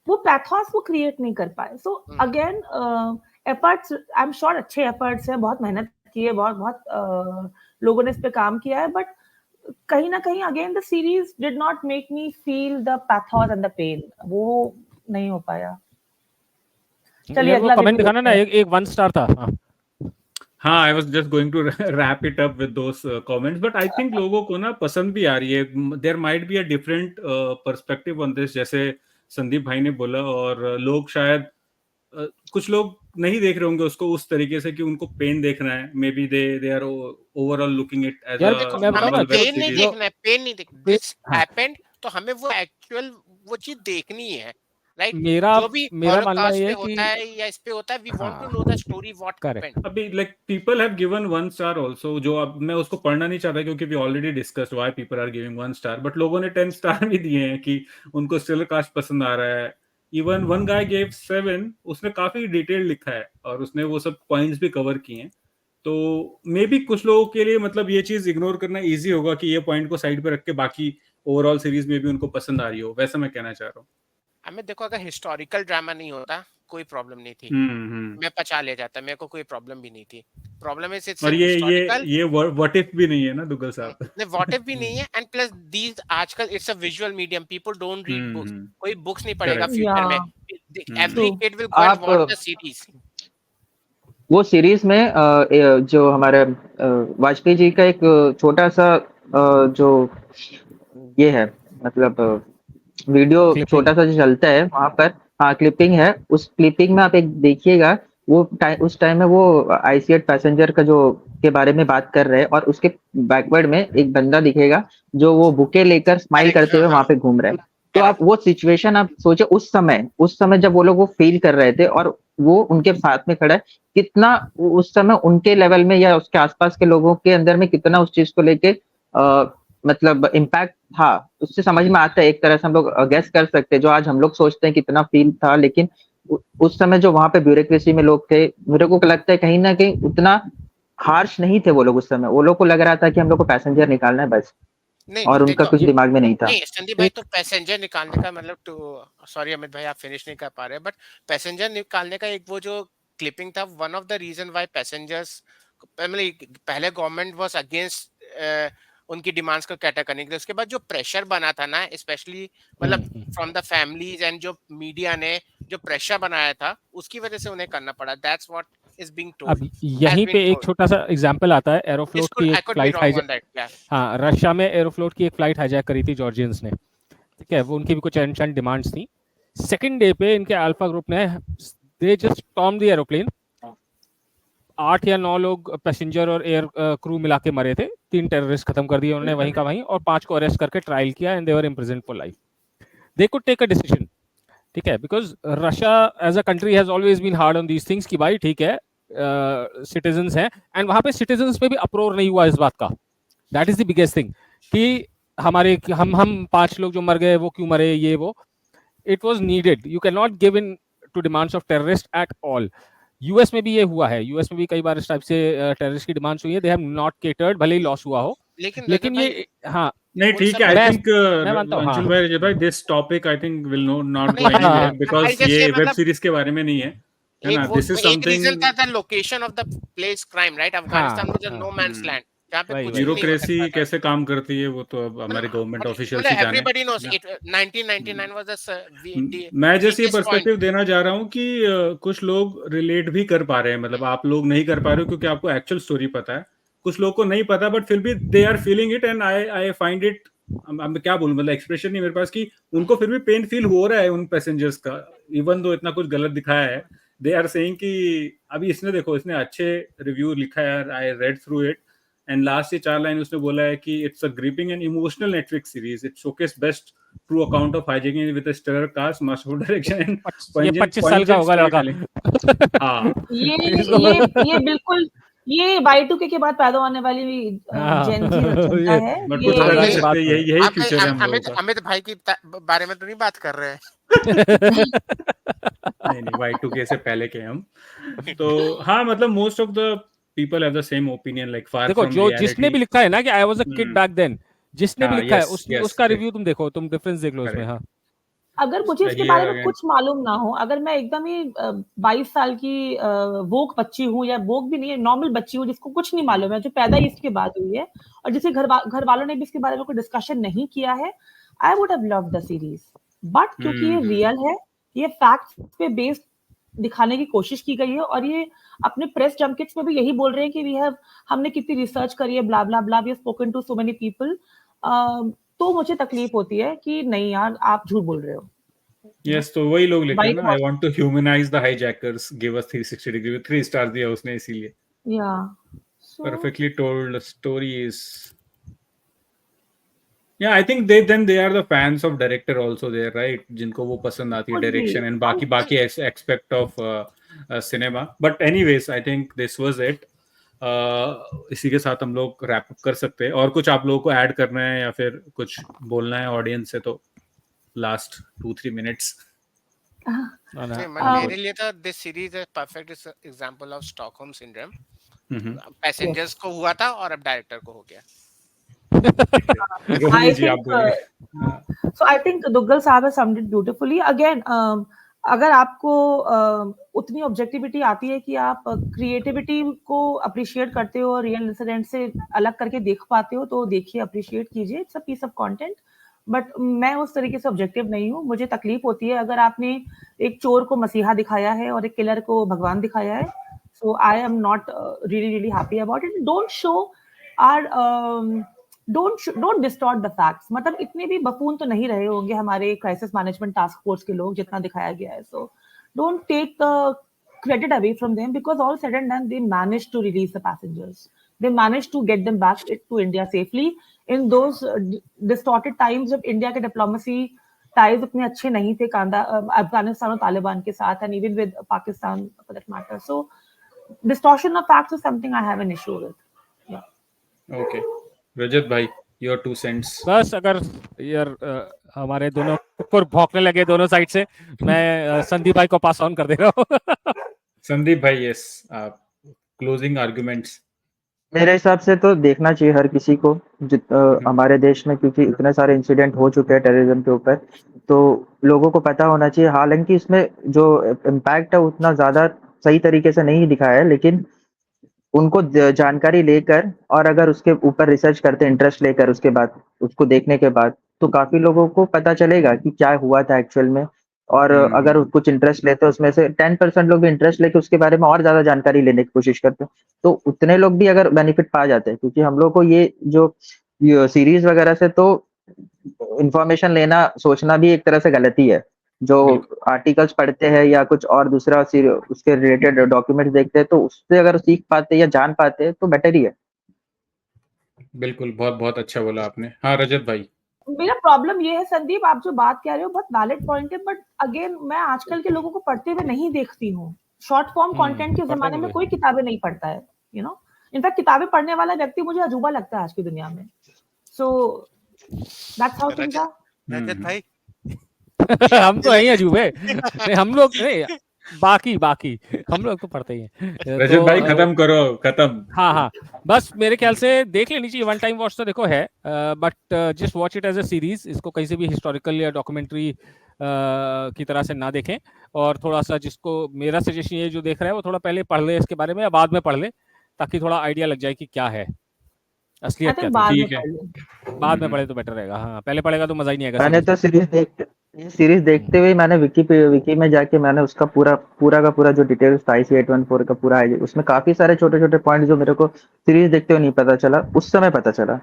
वो पैथोस वो क्रिएट नहीं कर पाए। So again efforts, I am sure अच्छे एफर्ट्स हैं, बहुत मेहनत की है, बहुत लोगों ने इस पे काम किया है, बट कहीं ना कहीं again the series did not make me feel the pathos and the pain, वो नहीं हो पाया। चलिए अगला कमेंट दिखाना ना, एक 1 स्टार था। हाँ, I was just going to wrap it up with those comments, but I think लोगों को ना पसंद भी आ रही है। There might be a different perspective on this, जैसे संदीप भाई ने बोला, और लोग शायद कुछ लोग नहीं देख रहे होंगे उसको उस तरीके से कि उनको पेन देखना है। Maybe they are overall looking it as a normal web series. नहीं देखना है, पेन नहीं देखना, दिस हैपेंड, तो हमें वो एक्चुअल वो चीज देखनी है, राइट? जो भी मेरा मानना ये है कि होता है या इस पे होता है, we want to know the story what happened. अभी like people have given 1 star also, जो अब मैं उसको पढ़ना नहीं चाहता क्योंकि we already discussed why people are giving 1 star, but लोगों ने 10 स्टार भी दिए हैं कि उनको स्टिल कास्ट पसंद आ रहा है। इवन वन गाय गेव 7, उसने काफी डिटेल लिखा है और उसने वो सब पॉइंट्स भी कवर किए हैं। तो मे बी कुछ लोगों के लिए मतलब ये चीज इग्नोर करना इजी होगा कि ये पॉइंट को साइड पे रख के बाकी ओवरऑल सीरीज में भी उनको पसंद आ रही हो, वैसा मैं कहना चाह रहा हूँ। हमें देखो, अगर हिस्टोरिकल ड्रामा नहीं होता कोई प्रॉब्लम नहीं थी, मैं पचा ले जाता, मेरे को कोई प्रॉब्लम भी नहीं थी। प्रॉब्लम है सिर्फ हिस्टोरिकल, ये व्हाट इफ भी नहीं है ना दुग्गल साहब। नहीं, व्हाट इफ भी नहीं है, एंड प्लस दीज आजकल it's a visual medium, people don't read books, कोई बुक्स नहीं पढ़ेगा फ्यूचर में, every kid will go and watch the series. वो सीरीज में जो हमारे वाजपेयी जी का एक छोटा सा जो ये है मतलब वीडियो छोटा सा जो चलता है वहां पर, हाँ क्लिपिंग है, उस क्लिपिंग में आप एक देखिएगा, वो उस टाइम में वो IC8 पैसेंजर का जो के बारे में बात कर रहे हैं, और उसके बैकवर्ड में एक बंदा दिखेगा जो वो बुके लेकर स्माइल करते हुए वहां पे घूम रहा है। तो आप वो सिचुएशन आप सोचे, उस समय जब वो लोग वो फील कर रहे थे और वो उनके साथ में खड़ा है, कितना उस समय उनके लेवल में या उसके आसपास के लोगों के अंदर में कितना उस चीज को लेके मतलब इम्पैक्ट था, उससे समझ में आता है। एक तरह से हम लोग गेस कर सकते हैं, जो आज हम लोग सोचते हैं कितना फील था, लेकिन उस समय जो वहां पे ब्यूरोक्रेसी में लोग थे, मेरे को लगता है कहीं ना कहीं उतना हार्श नहीं थे वो लोग उस समय। वो लोग को लग रहा था कि हम लोग को पैसेंजर निकालना है बस, नहीं और उनका देखो, कुछ दिमाग में नहीं था। नहीं संदीप भाई, तो पैसेंजर निकालने का मतलब, टू सॉरी अमित भाई आप फिनिश नहीं कर पा रहे, बट पैसेंजर निकालने का एक वो जो क्लिपिंग था, one of the reason why passengers, पहले गवर्नमेंट वाज अगेंस्ट उनकी डिमांड्स को कैटर करने के लिए, उसके बाद जो प्रेशर बना था ना, स्पेशली मतलब फ्रॉम द फैमिलीज एंड जो मीडिया ने जो प्रेशर बनाया था, उसकी वजह से उन्हें करना पड़ा। दैट्स व्हाट इज बीइंग अब टोल्ड, यहीं पे एक छोटा सा एग्जांपल आता है, एरोफ्लोट की आई एक could be flight wrong hijack, on that. हाँ रशिया में एरोफ्लोट की एक फ्लाइट हाईजैक करी थी जॉर्जियंस ने, ठीक है, वो उनकी भी कुछ एंशन डिमांड्स थी। सेकंड डे पे इनके अल्फा ग्रुप ने दे जस्ट टॉर्म द एरोप्लेन, 8 या 9 लोग पैसेंजर और एयर क्रू मिला के मरे थे, 3 टेररिस्ट खत्म कर दिए उन्होंने वहीं का वहीं, और 5 को अरेस्ट करके ट्रायल किया and they were imprisoned for life. They could take a decision, ठीक है, because Russia as a country has always been hard on these things कि भाई ठीक है सिटीजन्स हैं, एंड वहां पे सिटीजन्स पे भी अप्रोर नहीं हुआ इस बात का। That is the biggest thing कि हमारे हम 5 लोग जो मर गए वो क्यों मरे, ये वो, it was needed, you can not give in to demands of terrorist at all. US में भी ये हुआ है, यूएस में भी कई बार इस टाइप से टेररिस्ट की डिमांड्स हुई है, दे हैव नॉट केटर्ड, भले ही लॉस हुआ हो, लेकिन ये हाँ नहीं ठीक है। आई थिंक मैं मानता हूँ, अंशुल हाँ भाई, भाई this topic I think will not go नहीं, एनीवेयर I बिकॉज just ये say वेब मतलब सीरीज के बारे में नहीं है ना। दिस इज एक रीजन समथिंग, था the location of the place crime, right? Afghanistan was a no man's land, जहां पे कुछ भी नहीं हो ब्यूरोक्रेसी सकता था। कैसे काम करती है वो तो अब हमारे गवर्नमेंट ऑफिशियल ही जाने एवरीबॉडी नोस ना। इट। 1999 वाज मैं जैसे ये वीकेस्ट पॉइंट। पर्सपेक्टिव देना चाह रहा हूँ कि कुछ लोग रिलेट भी कर पा रहे हैं, मतलब आप लोग नहीं कर पा रहे हो क्योंकि आपको एक्चुअल स्टोरी पता है, कुछ लोग को नहीं पता, बट फिर भी they are feeling it and I find it, अब क्या बोलूं, मतलब एक्सप्रेशन नहीं मेरे पास कि उनको फिर भी पेन फील हो रहा है उन पैसेंजर्स का, इवन दो इतना कुछ गलत दिखाया है। दे आर सेइंग कि अभी इसने देखो, इसने अच्छे रिव्यू लिखा है, I read through it, and last ये 4 लाइन उसने बोला है कि it's a gripping and emotional Netflix series, it showcase best true account of hijacking with a stellar cast, masterful direction and ये 25 साल का होगा लड़का। हाँ ये बिल्कुल ये Y2K के बाद पैदा होने वाली जेन जी जनता है। बट कुछ लगा ये सकते हैं, यही आप फ्यूचर है हम लोगों का। अमित भाई की बारे में तो नहीं बात कर रहे हैं। नहीं Y2K से पहले के हम तो हाँ, मतलब most of the people have the same opinion, like far देखो फ्रॉम जो रियलिटी। जिसने भी लिखा है ना कि I was a kid back then, जिसने भी हाँ, लिखा है yes, yes, उसका correct. रिव्यू तुम देखो, तुम डिफरेंस देख लो उसमें। हाँ अगर मुझे इसके बारे में कुछ मालूम ना हो, अगर मैं एकदम ही 22 साल की वोक बच्ची हूँ, या वोक भी नहीं है, नॉर्मल बच्ची हूँ जिसको कुछ नहीं मालूम है, जो पैदा ही इसके बाद हुई है, और जिसे घर वालों ने भी इसके बारे में कोई डिस्कशन नहीं किया है, आई would have loved the series. But क्योंकि ये रियल है, ये फैक्ट्स पे बेस्ड दिखाने की कोशिश की गई है, और ये अपने प्रेस जंकेट्स में भी यही बोल रहे हैं कि हमने कितनी रिसर्च करी है, blah blah blah, we have spoken to so many people, तो मुझे तकलीफ होती है कि नहीं यार आप झूठ बोल रहे हो। यस, तो वही लोग लिखे ना, I want to humanise the hijackers, give us 360 degree, 3 star दिया उसने इसीलिए। या perfectly told story is, yeah, I think they are the fans of director also there, right, जिनको वो पसंद आती है डायरेक्शन एंड बाकी aspect of cinema. But anyways I think this was it. इसी के साथ हम लोग रैप अप कर सकते हैं, और कुछ आप लोगों को ऐड करना है या फिर कुछ बोलना है ऑडियंस से, तो लास्ट 2-3 मिनट्स। मेरे लिए तो this series is perfect example of Stockholm syndrome. Passengers को हुआ था और अब डायरेक्टर को हो गया। So I think Duggal साहब has summed it beautifully. Again, अगर आपको उतनी ऑब्जेक्टिविटी आती है कि आप क्रिएटिविटी को अप्रिशिएट करते हो और रियल इंसिडेंट से अलग करके देख पाते हो, तो देखिए, अप्रिशिएट कीजिए, it's a piece of content. But मैं उस तरीके से ऑब्जेक्टिव नहीं हूँ। मुझे तकलीफ होती है अगर आपने एक चोर को मसीहा दिखाया है और एक किलर को भगवान दिखाया है। So I am not really happy about it. Don't show or don't distort the facts. मतलब इतने भी बफून तो नहीं रहे होंगे हमारे क्राइसिस मैनेजमेंट टास्क फोर्स के लोग जितना दिखाया गया है. So don't take the credit away from them, because all said and done they managed to release the passengers. They managed to get them back to India safely in those distorted times जब India के diplomacy ties उतने अच्छे नहीं थे अफगानिस्तान और तालिबान के साथ, and even with Pakistan for that matter. So distortion of facts is something I have an issue with. Yeah. Okay Rajat भाई, योर 2 cents. बस अगर यार हमारे दोनों कुकुर भौंकने लगे दोनों साइड से, मैं संदीप भाई को पास ऑन कर दे रहा हूँ. संदीप भाई, यस, आप क्लोजिंग आर्गुमेंट्स. मेरे हिसाब से तो देखना चाहिए हर किसी को हमारे देश में, क्योंकि इतने सारे इंसिडेंट हो चुके हैं टेररिज्म के ऊपर, तो लोगों को पता होना चाहिए. हालांकि इसमें जो इम्पैक्ट है उतना ज्यादा सही तरीके से नहीं दिखाया है, लेकिन उनको जानकारी लेकर और अगर उसके ऊपर रिसर्च करते इंटरेस्ट लेकर उसके बाद उसको देखने के बाद, तो काफी लोगों को पता चलेगा कि क्या हुआ था एक्चुअल में. और अगर कुछ इंटरेस्ट लेते हैं उसमें से 10% लोग भी इंटरेस्ट लेके उसके बारे में और ज्यादा जानकारी लेने की कोशिश करते हैं, तो उतने लोग भी अगर बेनिफिट पा जाते हैं. क्योंकि हम लोग को ये जो सीरीज वगैरह से तो इंफॉर्मेशन लेना सोचना भी एक तरह से गलती है. जो आर्टिकल्स पढ़ते हैं या कुछ और दूसरा उसके रिलेटेड डॉक्यूमेंट्स देखते हैं, तो उससे अगर सीख पाते या जान पाते हैं तो बेटर ही है. बिल्कुल, बहुत बहुत अच्छा बोला आपने. हाँ रजत भाई. मेरा प्रॉब्लम ये है संदीप, आप जो बात कह रहे हो बहुत वैलिड पॉइंट है, बट अगेन मैं आजकल के लोगों को पढ़ते हुए नहीं देखती हूँ. शॉर्ट फॉर्म कंटेंट के जमाने में कोई किताबें नहीं पढ़ता है, यू नो. इनफैक्ट किताबें पढ़ने वाला व्यक्ति मुझे अजूबा लगता है आज की दुनिया में. So that's how things are. Rajat भाई हम तो हैं अजूबे. नहीं, हम लोग नहीं, बाकी हम लोग तो पढ़ते ही हैं. रजत तो, भाई खत्म करो, खत्म. हाँ, बस मेरे ख्याल से देख लेनी चाहिए. वन टाइम वॉच तो देखो है, but just watch it as a series. इसको कहीं से भी हिस्टोरिकल या डॉक्यूमेंट्री की तरह से ना देखें. और थोड़ा सा जिसको मेरा सजेशन ये जो देख रहा है वो थोड़ा पहले पढ़ ले इसके बारे में, या बाद में पढ़ ले, ताकि थोड़ा आइडिया लग जाए कि क्या है असलियत क्या थी. ठीक है, बाद में पढ़े तो बेटर रहेगा. हाँ, पहले पढ़ेगा तो मजा ही नहीं आएगा. मैंने तो सीरीज देखते हुए मैंने विकी में जाके मैंने उसका पूरा का पूरा जो डिटेल्स था IC-814 का पूरा आइडिया, उसमें काफी सारे छोटे छोटे पॉइंट जो मेरे को सीरीज देखते हुए नहीं पता चला, उस समय पता चला.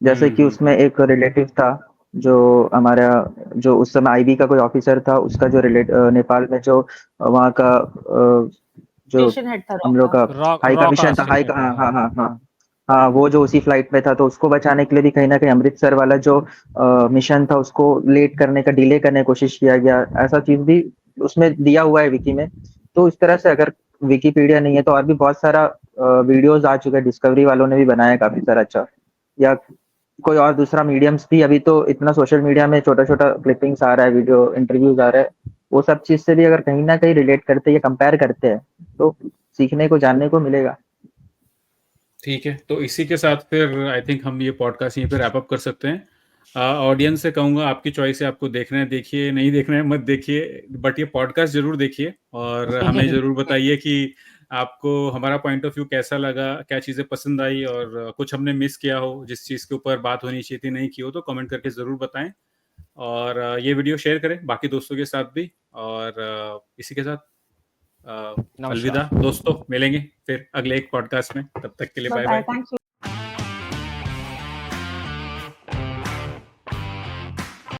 जैसे कि उसमें एक रिलेटिव था जो हमारा, जो उस समय IB का कोई ऑफिसर था, उसका जो नेपाल में जो वहाँ का जो हम लोग का हाई कमीशन था, हाँ, वो जो उसी फ्लाइट में था, तो उसको बचाने के लिए भी कहीं ना कहीं अमृतसर वाला जो मिशन था उसको लेट करने का, डिले करने की कोशिश किया गया. ऐसा चीज भी उसमें दिया हुआ है विकी में. तो इस तरह से अगर विकीपीडिया नहीं है तो और भी बहुत सारा वीडियोस आ चुके हैं, डिस्कवरी वालों ने भी बनाया काफी सारा अच्छा, या कोई और दूसरा मीडियम्स भी. अभी तो इतना सोशल मीडिया में छोटा छोटा क्लिपिंग्स आ रहा है, वीडियो इंटरव्यूज आ रहा है, वो सब चीज से भी अगर कहीं ना कहीं रिलेट करते हैं या कंपेयर करते हैं तो सीखने को, जानने को मिलेगा. ठीक है, तो इसी के साथ फिर आई थिंक हम ये पॉडकास्ट यहीं पे रैप अप कर सकते हैं. ऑडियंस से कहूँगा आपकी चॉइस है, आपको देखना है देखिए, नहीं देखना है मत देखिए, बट ये पॉडकास्ट जरूर देखिए और हमें जरूर बताइए कि आपको हमारा पॉइंट ऑफ व्यू कैसा लगा, क्या चीज़ें पसंद आई, और कुछ हमने मिस किया हो, जिस चीज़ के ऊपर बात होनी चाहिए थी नहीं की हो, तो कमेंट करके ज़रूर बताएं. और ये वीडियो शेयर करें बाकी दोस्तों के साथ भी. और इसी के साथ अलविदा दोस्तों, मिलेंगे फिर अगले एक पॉडकास्ट में. तब तक के लिए बाय बाय.